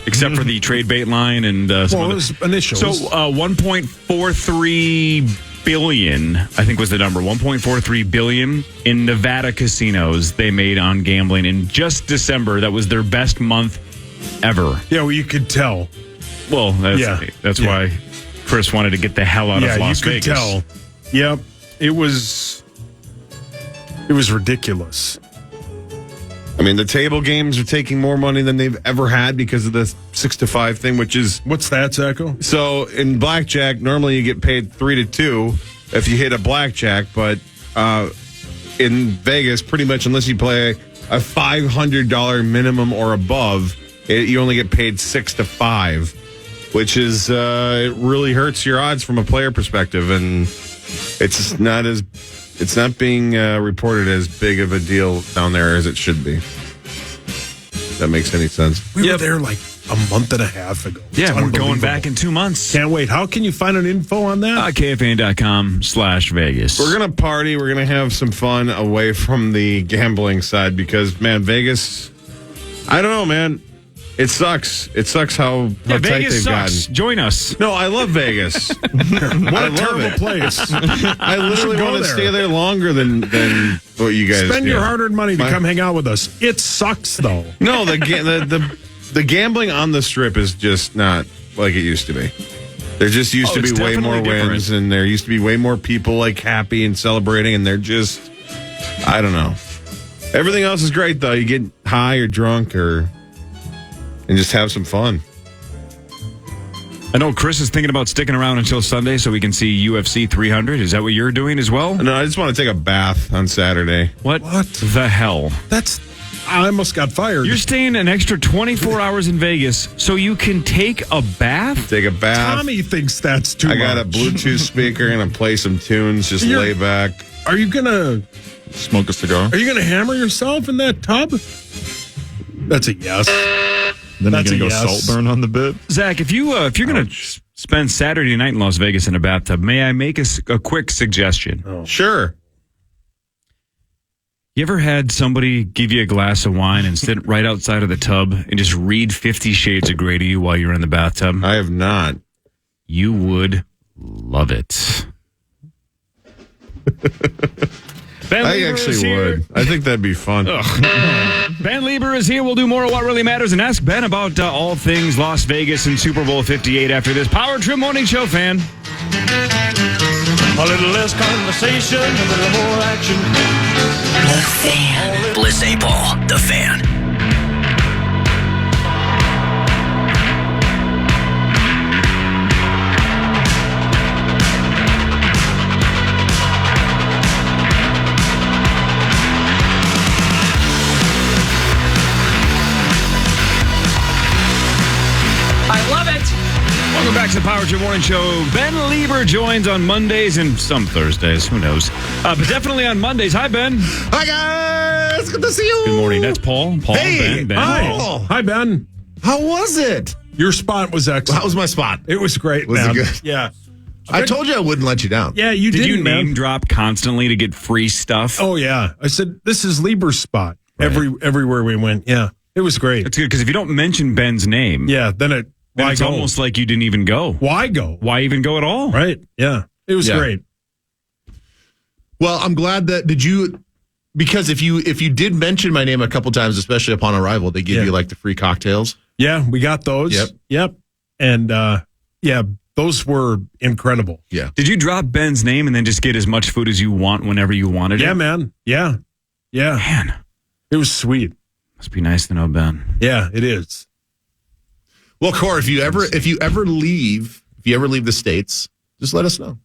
Except for the trade bait line and some it was initials. So 1.43 billion, I think was the number, 1.43 billion in Nevada casinos they made on gambling in just December. That was their best month ever. Yeah, well, you could tell. Well, that's why Chris wanted to get the hell out of Las Vegas. Yeah, you could tell. Yep. It was ridiculous. I mean, the table games are taking more money than they've ever had because of the 6-5 thing, which is... What's that, Zacho? So, in blackjack, normally you get paid 3-2 if you hit a blackjack, but in Vegas, pretty much unless you play a $500 minimum or above, you only get paid 6-5, which is it really hurts your odds from a player perspective, and it's not being reported as big of a deal down there as it should be. If that makes any sense. We were there like a month and a half ago. Yeah, we're going back in 2 months. Can't wait. How can you find an info on that? KFAN.com/Vegas. We're going to party. We're going to have some fun away from the gambling side because, man, Vegas, I don't know, man. It sucks. It sucks how tight Vegas they've sucks. gotten. Join us. No, I love Vegas. What a terrible place. I literally want to stay there longer than what you guys Spend do. your hard-earned money to come hang out with us. It sucks, though. No, the gambling on the Strip is just not like it used to be. There just used to be way more wins, and there used to be way more people like happy and celebrating, and they're just, I don't know. Everything else is great, though. You get high or drunk and just have some fun. I know Chris is thinking about sticking around until Sunday so we can see UFC 300. Is that what you're doing as well? No, I just want to take a bath on Saturday. What the hell? I almost got fired. You're staying an extra 24 hours in Vegas so you can take a bath? Take a bath. Tommy thinks that's too much. I got a Bluetooth speaker and I play some tunes, just lay back. Are you going to smoke a cigar? Are you going to hammer yourself in that tub? That's a yes. Then you're going to go salt burn on the bit? Zach, if you're going to spend Saturday night in Las Vegas in a bathtub, may I make a quick suggestion? Oh. Sure. You ever had somebody give you a glass of wine and sit right outside of the tub and just read 50 Shades of Grey to you while you're in the bathtub? I have not. You would love it. I actually would. I think that'd be fun. Ben Leber is here. We'll do more of What Really Matters and ask Ben about all things Las Vegas and Super Bowl 58 after this Power Trip Morning Show, fan. A little less conversation, a little more action. The Fan. Bliss A-Paul, The Fan. Welcome back to the Power Trip Morning Show. Ben Leber joins on Mondays and some Thursdays. Who knows? But definitely on Mondays. Hi, Ben. Hi, guys. Good to see you. Good morning. That's Paul. Hey, Ben. Hi. Paul. Hi, Ben. How was it? Your spot was excellent. How was my spot? It was great. Was man. it good? Yeah. I told you I wouldn't let you down. Yeah, you Did did. you name drop constantly to get free stuff? Oh yeah. I said this is Lieber's spot. Right. Everywhere we went. Yeah. It was great. It's good because if you don't mention Ben's name, then it's almost like you didn't even go. Why go? Why even go at all? Right. Yeah. It was great. Well, I'm glad that because if you did mention my name a couple times, especially upon arrival, they give you like the free cocktails. Yeah, we got those. Yep. And those were incredible. Yeah. Did you drop Ben's name and then just get as much food as you want whenever you wanted it? Yeah, man. Yeah. Man. It was sweet. Must be nice to know Ben. Yeah, it is. Well, Cor, if you ever leave the States, just let us know.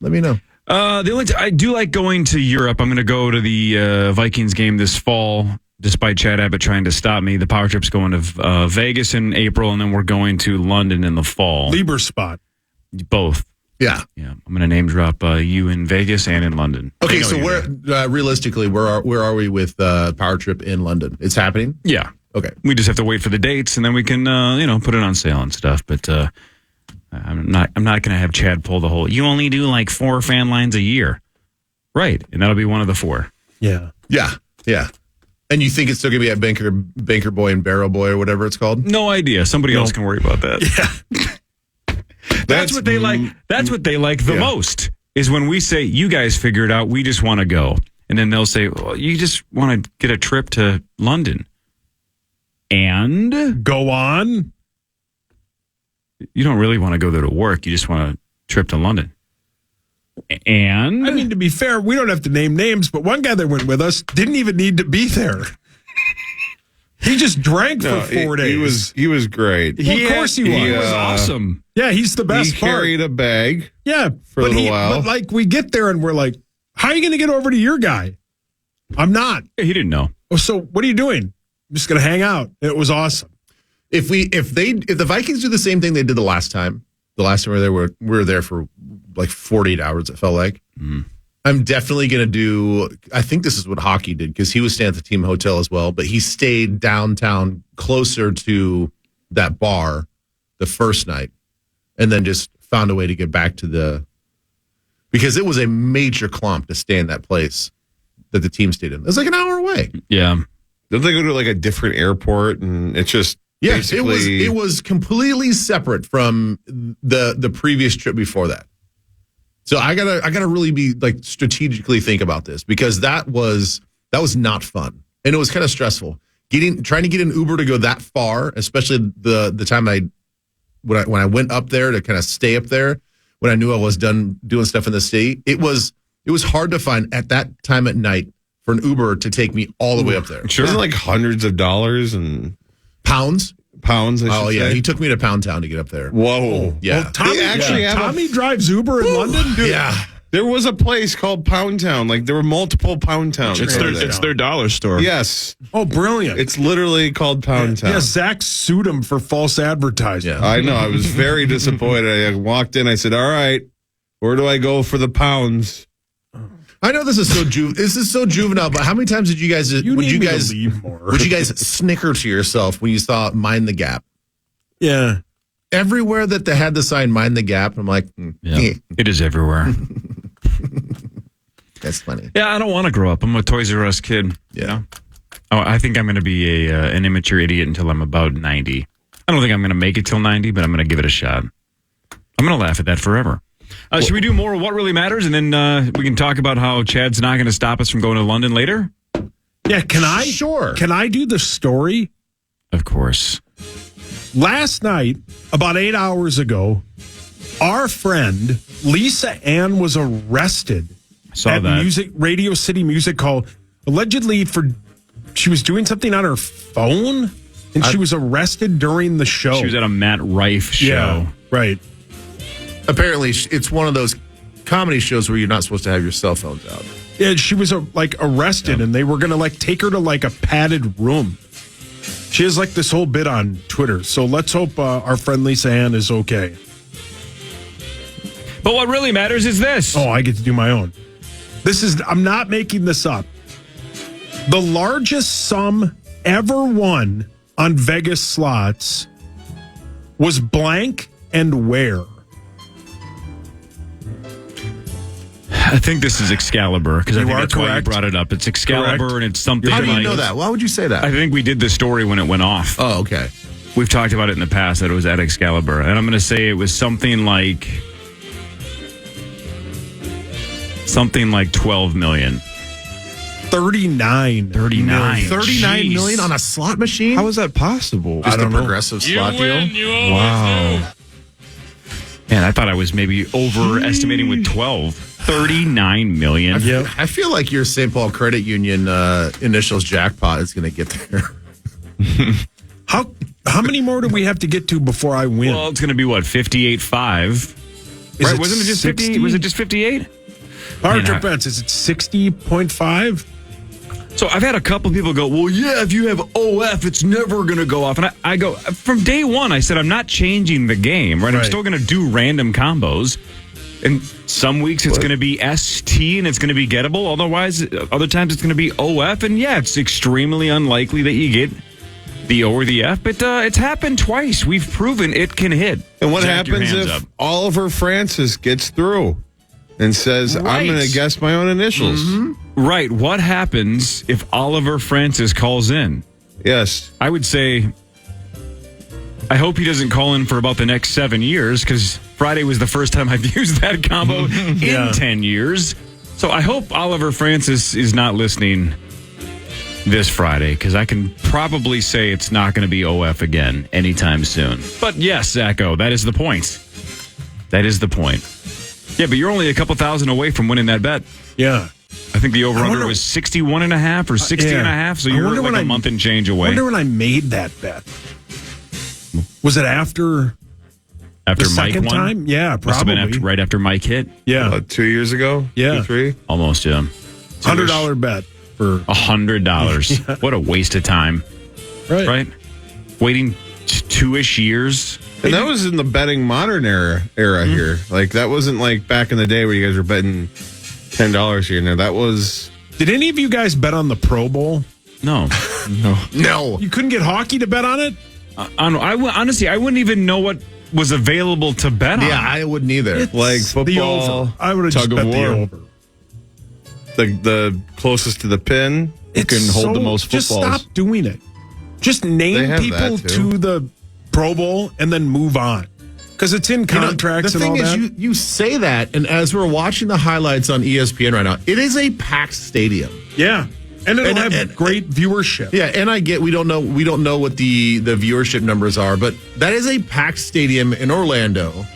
Let me know. The only I do like going to Europe. I'm going to go to the Vikings game this fall, despite Chad Abbott trying to stop me. The Power Trip's going to Vegas in April, and then we're going to London in the fall. Lieber's spot. Both. Yeah. I'm going to name drop you in Vegas and in London. Okay, so where realistically, where are we with Power Trip in London? It's happening? Yeah. Okay. We just have to wait for the dates, and then we can put it on sale and stuff. But I'm not going to have Chad pull the whole. You only do like 4 fan lines a year, right? And that'll be one of the 4. Yeah. And you think it's still going to be at Banker Boy and Barrel Boy or whatever it's called? No idea. Somebody else can worry about that. Yeah. That's what they like. That's what they like the most is when we say, "You guys figure it out. We just want to go," and then they'll say, well, "You just want to get a trip to London." And go on. You don't really want to go there to work. You just want a trip to London. And I mean, to be fair, we don't have to name names, but one guy that went with us didn't even need to be there. He just drank for 4 days. He was great. Well, of course he was. He was awesome. Yeah, he's the best. He carried a bag. Yeah, for a little while. But like we get there and we're like, "How are you going to get over to your guy?" I'm not. He didn't know. Oh, so what are you doing? I'm just going to hang out. It was awesome. If the Vikings do the same thing they did the last time we were there for like 48 hours, it felt like. Mm. I'm definitely going to do, I think this is what hockey did because he was staying at the team hotel as well, but he stayed downtown closer to that bar the first night and then just found a way to get back to because it was a major clump to stay in that place that the team stayed in. It was like an hour away. Yeah. Did they go to like a different airport and it's just Yes, it was completely separate from the previous trip before that. So I gotta really be like strategically think about this because that was not fun and it was kind of stressful. Trying to get an Uber to go that far, especially the time when I went up there to kind of stay up there when I knew I was done doing stuff in the city. It was hard to find at that time at night for an Uber to take me all the way up there. Sure. Wasn't like hundreds of dollars and pounds. I should say. He took me to Pound Town to get up there. Whoa. Yeah. Well, Tommy drives Uber in London? Dude. Yeah. There was a place called Pound Town. Like there were multiple Pound Towns. It's their dollar store. Yes. Oh, brilliant. It's literally called Pound Town. Yeah, Zach sued him for false advertising. Yeah. I know. I was very disappointed. I walked in. I said, "All right, where do I go for the pounds?" I know this is so juvenile, but how many times would you guys leave more. would you guys snicker to yourself when you saw Mind the Gap? Yeah. Everywhere that they had the sign Mind the Gap, I'm like, It is everywhere. That's funny. Yeah, I don't want to grow up. I'm a Toys R Us kid. Yeah. You know? Oh, I think I'm going to be an immature idiot until I'm about 90. I don't think I'm going to make it till 90, but I'm going to give it a shot. I'm going to laugh at that forever. Should we do more of What Really Matters? And then we can talk about how Chad's not going to stop us from going to London later? Yeah, can I? Sure. Can I do the story? Of course. Last night, about 8 hours ago, our friend Lisa Ann was arrested at Radio City Music Hall, allegedly she was doing something on her phone, and she was arrested during the show. She was at a Matt Rife show. Yeah, right. Apparently, it's one of those comedy shows where you're not supposed to have your cell phones out. Yeah, she was arrested, and they were going to take her to a padded room. She has this whole bit on Twitter, so let's hope our friend Lisa Ann is okay. But what really matters is this. Oh, I get to do my own. I'm not making this up. The largest sum ever won on Vegas slots was blank and where? I think this is Excalibur, because I think that's why you correct. brought it up. It's Excalibur, Correct. and it's something How do you like... know that? Why would you say that? I think we did the story when it went off. Oh, okay. We've talked about it in the past, that it was at Excalibur. And I'm going to say it was something like 12 million. 39 million. 39 million on a slot machine? How is that possible? Just a progressive slot deal? Wow. Man, I thought I was maybe overestimating with 12. 39 million. I feel like your St. Paul Credit Union initials jackpot is going to get there. How many more do we have to get to before I win? Well, it's going to be what, 58.5? Right? Wasn't it just 50? Was it just 58? Larger bets, is it 60.5? So I've had a couple of people go, well, yeah, if you have OF, it's never going to go off. And I go, from day one, I said, I'm not changing the game, right? I'm still going to do random combos. And some weeks it's going to be ST and it's going to be gettable. Otherwise, other times it's going to be OF. And yeah, it's extremely unlikely that you get the O or the F. But it's happened twice. We've proven it can hit. And what Jack your happens hands if up. Oliver Francis gets through and says, I'm Right. going to guess my own initials? Right. What happens if Oliver Francis calls in? Yes. I would say, I hope he doesn't call in for about the next 7 years, because Friday was the first time I've used that combo in 10 years. So I hope Oliver Francis is not listening this Friday, because I can probably say it's not going to be OF again anytime soon. But yes, Zacho, that is the point. That is the point. Yeah, but you're only a couple thousand away from winning that bet. Yeah. I think the over-under was 61.5 or 60.5, so you're like a month and change away. I wonder when I made that bet. Was it after the Mike second won? Time? Yeah, Must have probably. been right after Mike hit. Yeah. 2 years ago? Yeah. 2, 3? Almost, yeah. $100 bet for $100. Yeah. What a waste of time. Right. Waiting 2-ish years. And that was in the betting modern era here. Like, that wasn't like back in the day where you guys were betting $10 here and there. That was... Did any of you guys bet on the Pro Bowl? No. No. You couldn't get hockey to bet on it? Honestly, I wouldn't even know what was available to bet on. Yeah, I wouldn't either. Like football, I would have just tug bet of the war. over. The closest to the pin who can hold the most Just footballs. stop doing it. Just They name have people that, too. to the Pro Bowl and then move on. Because it's in contracts the and all thing is, that. you say that, and as we're watching the highlights on ESPN right now, it is a packed stadium. Yeah. And it'll have great viewership. Yeah, and I get we don't know what the viewership numbers are, but that is a packed stadium in Orlando,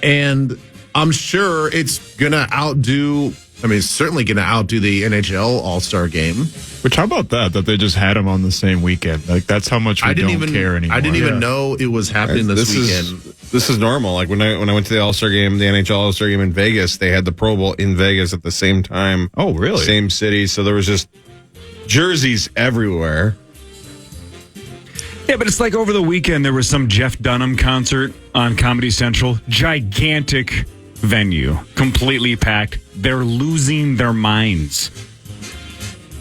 and I'm sure it's gonna outdo. I mean, it's certainly gonna outdo the NHL All-Star Game. Which, how about that they just had them on the same weekend? Like, that's how much we don't care anymore. I didn't even know it was happening this weekend. This is normal. Like when I went to the All-Star Game, the NHL All-Star Game in Vegas, they had the Pro Bowl in Vegas at the same time. Oh, really? Same city. So there was just jerseys everywhere. Yeah, but it's like over the weekend, there was some Jeff Dunham concert on Comedy Central. Gigantic venue, completely packed. They're losing their minds.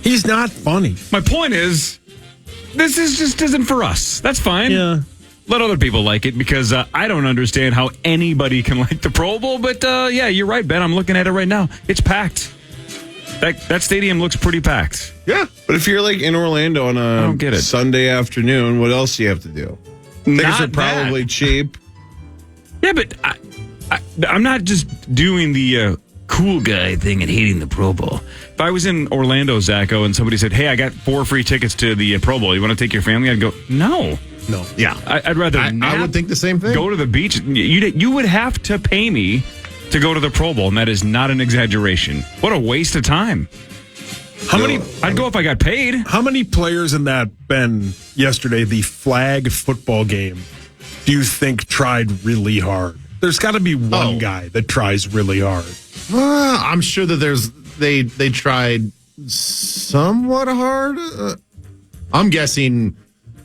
He's not funny. My point is, this is just isn't for us. That's fine. Yeah. Let other people like it, because I don't understand how anybody can like the Pro Bowl. But yeah, you're right, Ben. I'm looking at it right now. It's packed. That stadium looks pretty packed. Yeah, but if you're like in Orlando on I don't get a it. Sunday afternoon, what else do you have to do? Tickets Not are probably that. cheap. Yeah, but I'm not just doing the cool guy thing and hating the Pro Bowl. If I was in Orlando, Zacho, and somebody said, hey, I got 4 free tickets to the Pro Bowl. You want to take your family? I'd go, no. Yeah, I'd rather I would think the same thing. Go to the beach. You would have to pay me to go to the Pro Bowl, and that is not an exaggeration. What a waste of time. How many? I'd go if I got paid. How many players in that, Ben, yesterday, the flag football game, do you think tried really hard? There's got to be one guy that tries really hard. I'm sure that they tried somewhat hard. I'm guessing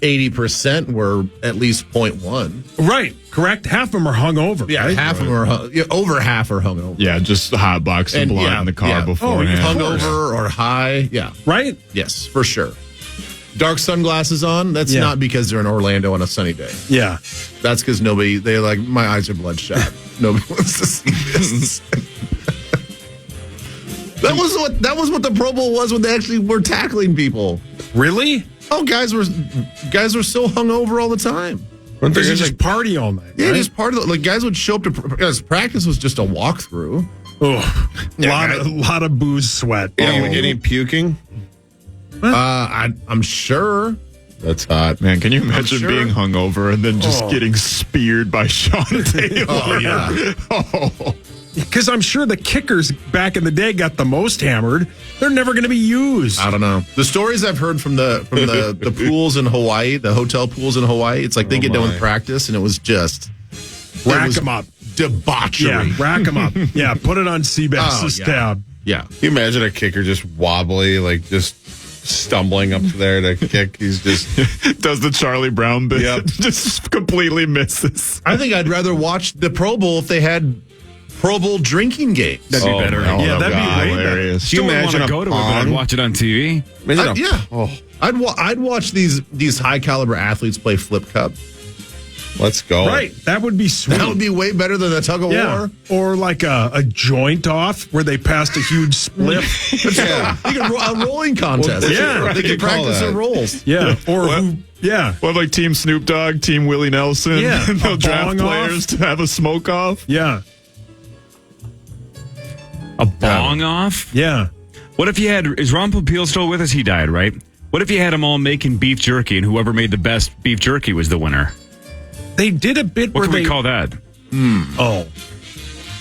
80% were at least 0.1. Right, correct. Half of them are hungover. Yeah, right? half of them are over half are hungover. Yeah, just hot box and blunt in the car beforehand. Hungover or high. Yeah. Right? Yes, for sure. Dark sunglasses on. That's not because they're in Orlando on a sunny day. Yeah. That's because they're like, my eyes are bloodshot. Nobody wants to see this. That was what the Pro Bowl was when they actually were tackling people. Really? Oh, guys were so hungover all the time. Weren't they just party all night? Yeah, right? just part of like guys would show up to practice was just a walkthrough. Oh, a lot of booze, sweat. Yeah, any puking? I'm sure. That's hot, man. Can you imagine being hungover and then just getting speared by Sean Taylor? Oh yeah. Because I'm sure the kickers back in the day got the most hammered. They're never going to be used. I don't know. The stories I've heard from the pools in Hawaii, the hotel pools in Hawaii, it's like they get done with practice and it was just rack them up, debauchery. Yeah, rack them up. Yeah, put it on Seabass's tab. Yeah. Can you imagine a kicker just wobbly, like just stumbling up there to kick? He's just does the Charlie Brown bit. Yep. Just completely misses. I think I'd rather watch the Pro Bowl if they had Pro Bowl drinking games. That'd be better. Yeah, that'd be hilarious. Still wouldn't want to go to it, but I'd watch it on TV. I'd watch these high caliber athletes play flip cup. Let's go. Right, that would be sweet. That would be way better than a tug of war. Or like a joint off where they passed a huge spliff. You can a rolling contest. Well, they can practice their rolls. Yeah, or What, like Team Snoop Dogg, Team Willie Nelson? Yeah, they'll draft players to have a smoke off. Yeah. A bong off? Yeah. What if you had, is Ron Popeil still with us? He died, right? What if you had them all making beef jerky and whoever made the best beef jerky was the winner? They did a bit What where can we call that?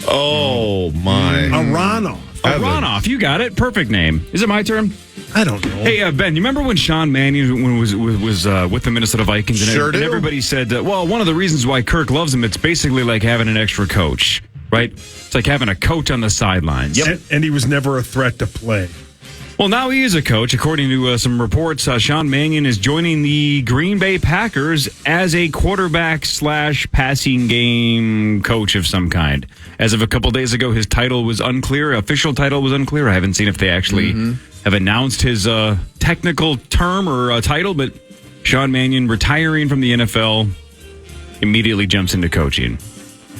Oh, my. A Ron-off. A Ron-off. You got it. Perfect name. Is it my turn? I don't know. Hey, Ben, you remember when Sean Mannion was with the Minnesota Vikings? And everybody said, well, one of the reasons why Kirk loves him, it's basically like having an extra coach, right? It's like having a coach on the sidelines. Yep. And he was never a threat to play. Well, now he is a coach. According to some reports, Sean Mannion is joining the Green Bay Packers as a quarterback/passing game coach of some kind. As of a couple days ago, his title was unclear. Official title was unclear. I haven't seen if they actually have announced his technical term or title, but Sean Mannion retiring from the NFL immediately jumps into coaching.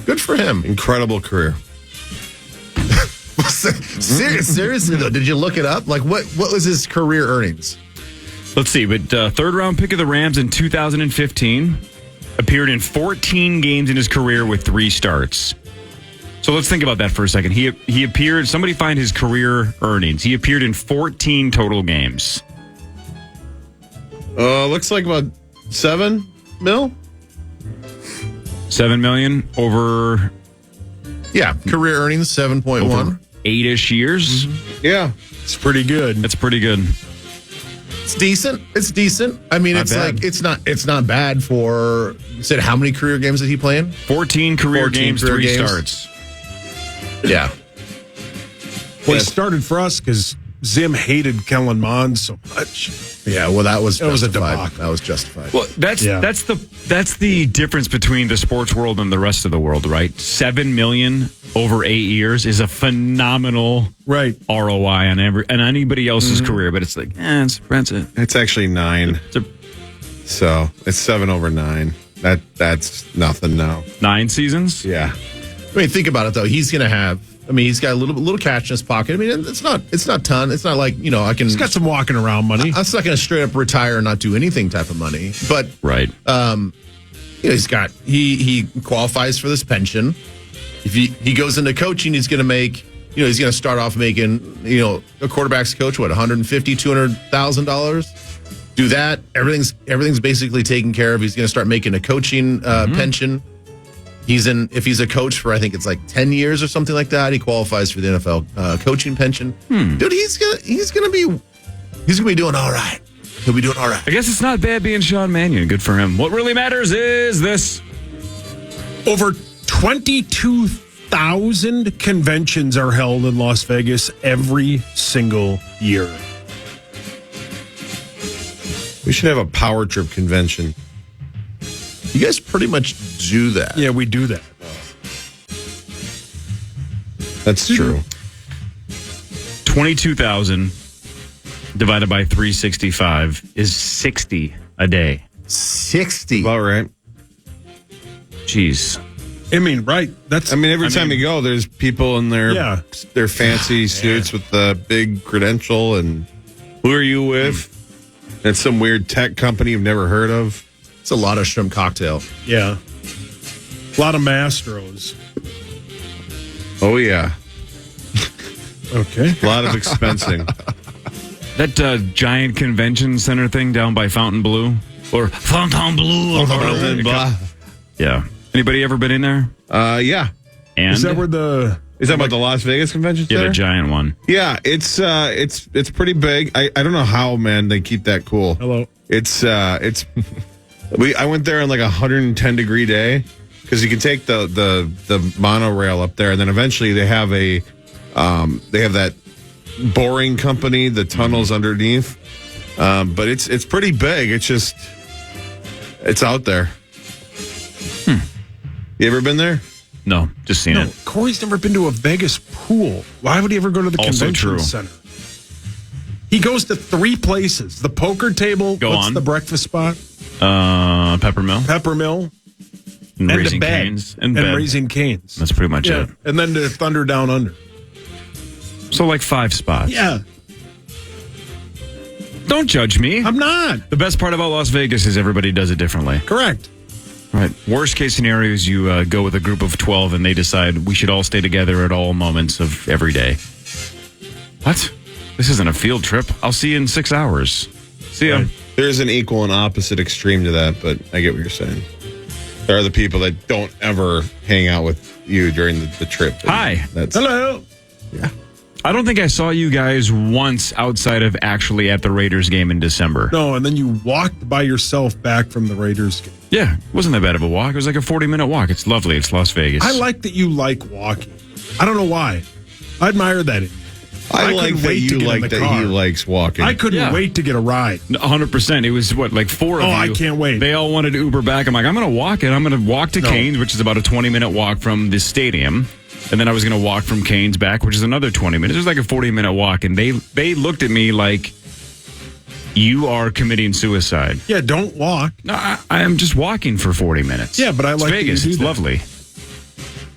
Good for him. Incredible career. Seriously though, did you look it up? Like what was his career earnings? Let's see, but third round pick of the Rams in 2015, appeared in 14 games in his career with 3 starts. So let's think about that for a second. He appeared, somebody find his career earnings. He appeared in 14 total games. Looks like about $7 million. $7 million over. Yeah, career earnings 7.1. 8-ish years. Yeah, it's pretty good. That's pretty good. It's decent. It's decent. I mean, it's bad. Like it's not bad for. You said how many career games did he play in? 14 career games, 3 starts. Yeah. Well, he started for us because Zim hated Kellen Mond so much. Yeah, well, that was a debacle. That was justified. Well, that's the difference between the sports world and the rest of the world, right? $7 million over 8 years is a phenomenal ROI on anybody else's career, but it's like, it's actually 9. So it's 7 over 9. That's nothing now. 9 seasons? Yeah. I mean, think about it though. He's going to have. I mean, he's got a little cash in his pocket. I mean, it's not ton. It's not like, I can. He's got some walking around money. That's not going to straight up retire and not do anything type of money. But he's got he qualifies for this pension. If he goes into coaching, he's going to make he's going to start off making a quarterback's coach $150,000-$200,000. Do that. Everything's basically taken care of. He's going to start making a coaching pension. If he's a coach for, I think it's like 10 years or something like that, he qualifies for the NFL coaching pension. Dude, he's gonna be doing all right. He'll be doing all right. I guess it's not bad being Sean Mannion. Good for him. What really matters is this. Over 22,000 conventions are held in Las Vegas every single year. We should have a power trip convention. You guys pretty much do that. Yeah, we do that. That's true. 22,000 divided by 365 is 60 a day. 60. All right. Jeez. I mean, right. Every time you go, there's people in their fancy suits with the big credential. And who are you with? It's some weird tech company you've never heard of. It's a lot of shrimp cocktail. Yeah. A lot of Mastros. Oh, yeah. Okay. A lot of expensing. That giant convention center thing down by Fontainebleau? Or Fontainebleau? Yeah. Anybody ever been in there? Yeah. And is that where Is that about the Las Vegas Convention Center? Yeah, the giant one. Yeah, it's pretty big. I don't know how, man, they keep that cool. Hello. I went there on like a 110-degree day because you can take the monorail up there, and then eventually they have that boring company, the tunnels underneath. But it's pretty big. It's out there. You ever been there? No, just seen it. Corey's never been to a Vegas pool. Why would he ever go to the convention center? He goes to 3 places. The poker table. What's the breakfast spot? Peppermill. Peppermill. And Raising Cane's. And Raising Cane's. That's pretty much it. And then to Thunder Down Under. So like 5 spots. Yeah. Don't judge me. I'm not. The best part about Las Vegas is everybody does it differently. Correct. Right. Worst case scenario is you go with a group of 12 and they decide we should all stay together at all moments of every day. What? This isn't a field trip. I'll see you in 6 hours. See ya. Right. There's an equal and opposite extreme to that, but I get what you're saying. There are the people that don't ever hang out with you during the trip. Hi. Hello. Yeah. I don't think I saw you guys once outside of actually at the Raiders game in December. No, and then you walked by yourself back from the Raiders game. Yeah, it wasn't that bad of a walk. It was like a 40-minute walk. It's lovely. It's Las Vegas. I like that you like walking. I don't know why. I admire that in you. I like that you like that he likes walking. I couldn't wait to get a ride. 100%. It was, like 4 of you? Oh, I can't wait. They all wanted to Uber back. I'm like, I'm going to walk it. I'm going to walk to Cane's, which is about a 20-minute walk from the stadium. And then I was going to walk from Cane's back, which is another 20 minutes. It was like a 40-minute walk. And they looked at me like, you are committing suicide. Yeah, don't walk. No, I am just walking for 40 minutes. Yeah, but I like Vegas. It's lovely.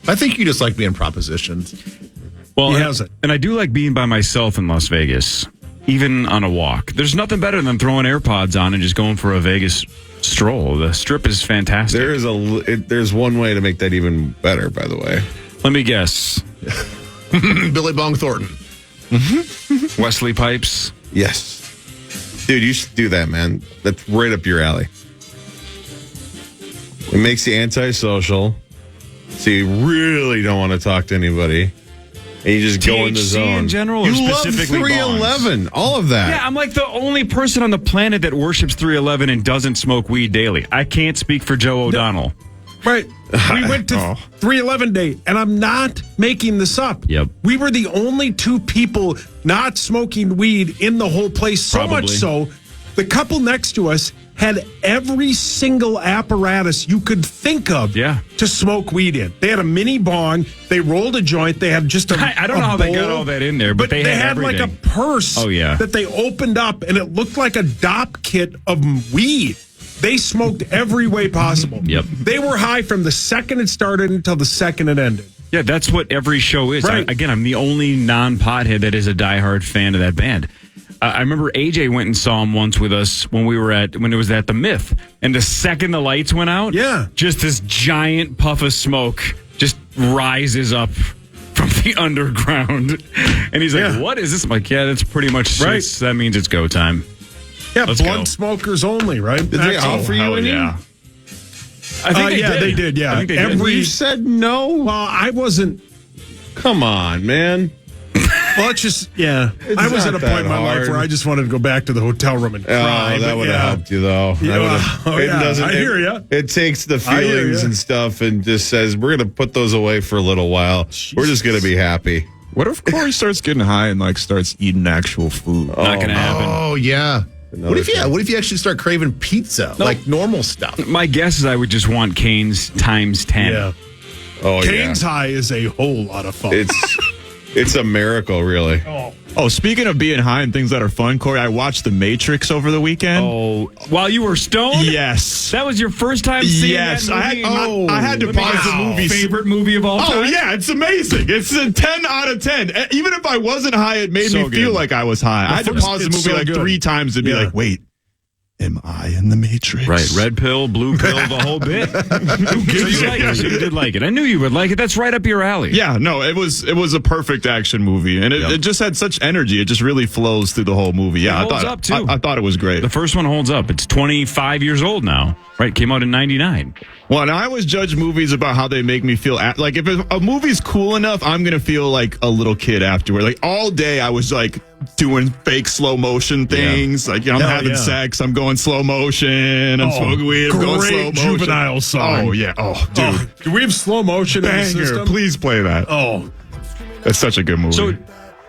I think you just like being propositioned. Well, he has it. And I do like being by myself in Las Vegas, even on a walk. There's nothing better than throwing AirPods on and just going for a Vegas stroll. The Strip is fantastic. There's one way to make that even better, by the way. Let me guess. Billy Bong Thornton. Wesley Pipes. Yes. Dude, you should do that, man. That's right up your alley. It makes you antisocial, so you really don't want to talk to anybody. And you just go in the zone. In general, you or love specifically 311, all of that. Yeah, I'm like the only person on the planet that worships 311 and doesn't smoke weed daily. I can't speak for Joe O'Donnell. Right. We went to 311 Day, and I'm not making this up. Yep. We were the only 2 people not smoking weed in the whole place. So much so, the couple next to us had every single apparatus you could think of to smoke weed in. They had a mini bong. They rolled a joint. They had just I don't know how they got all that in there, but they had like a purse that they opened up, and it looked like a DOP kit of weed. They smoked every way possible. Yep. They were high from the second it started until the second it ended. Yeah, that's what every show is. Right. I'm the only non-pothead that is a diehard fan of that band. I remember AJ went and saw him once with us when it was at the Myth, and the second the lights went out, just this giant puff of smoke just rises up from the underground, and he's like, "What is this?" I'm like, "Yeah, that's pretty much right. That means it's go time." Yeah, blunt smokers only, right? Did they offer you any? Yeah. I think they did. Yeah, I think they did. You said no. Well, I wasn't. Come on, man. Well, it's just, I was at a point in my life where I just wanted to go back to the hotel room and cry. Oh, that would have helped you, though. I hear you. It takes the feelings and stuff and just says, we're going to put those away for a little while. Jesus. We're just going to be happy. What if Corey starts getting high and starts eating actual food? Not going to happen. Oh, yeah. What if you actually start craving pizza, like normal stuff? My guess is I would just want Cane's times 10. Yeah. Oh, Cane's High is a whole lot of fun. It's a miracle, really. Oh, speaking of being high and things that are fun, Corey, I watched The Matrix over the weekend. Oh, while you were stoned? Yes. That was your first time seeing that movie? I had to pause the movie. Favorite movie of all time? Oh, yeah, it's amazing. It's a 10 out of 10. Even if I wasn't high, it made me feel like I was high. I had to pause the movie 3 times and be like, wait. Am I in the Matrix? Right, red pill, blue pill, the whole bit. So you did like it. I knew you would like it. That's right up your alley. Yeah, no, it was a perfect action movie, and it just had such energy. It just really flows through the whole movie. Yeah, It holds up, too. I thought it was great. The first one holds up. It's 25 years old now. Right, came out in 99. Well, and I always judge movies about how they make me feel. Like, if a movie's cool enough, I'm going to feel like a little kid afterward. Like, all day I was, like, doing fake slow motion things. Like, I'm having sex, I'm going slow motion. I'm smoking weed, I'm going slow motion. Juvenile song. Oh, yeah. Oh, dude. Do we have slow motion in the system? Please play that. Oh. That's such a good movie. So,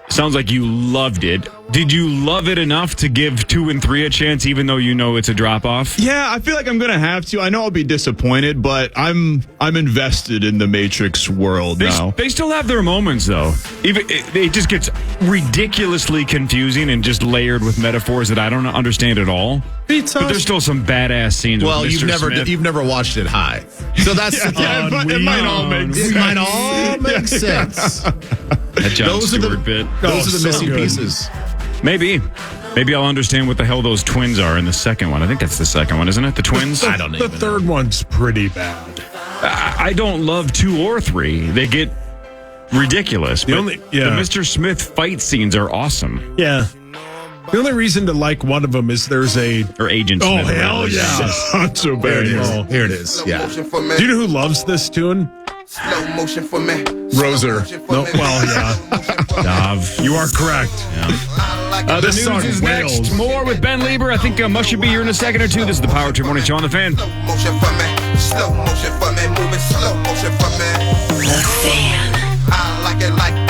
sounds like you loved it. Did you love it enough to give 2 and 3 a chance, even though you know it's a drop off? Yeah, I feel like I'm gonna have to. I know I'll be disappointed, but I'm invested in the Matrix world now. They still have their moments, though. Even it just gets ridiculously confusing and just layered with metaphors that I don't understand at all. But there's still some badass scenes. Well, with Mr. Smith. you've never watched it high, so that's it might all make sense. It might all make sense. That Jon Stewart bit. Those are the missing pieces. Maybe I'll understand what the hell those twins are in the second one. I think that's the second one, isn't it? The twins? I don't know. The third one's pretty bad. I don't love 2 or 3. They get ridiculous. But the Mr. Smith fight scenes are awesome. Yeah. The only reason to like one of them is there's or Agent Oh, Smith. hell yeah. Not so bad. Here it is. Yeah. Do you know who loves this tune? Slow motion for me. Roser. No, well, yeah. Dav. You are correct. The This news song is next. wails. More with Ben Leber. I think Mush should be here in a second or two. This is the Power Trip Morning Show on the Fan. Slow motion for me. Slow motion for me. Moving slow motion for me. The Fan. I like it like that.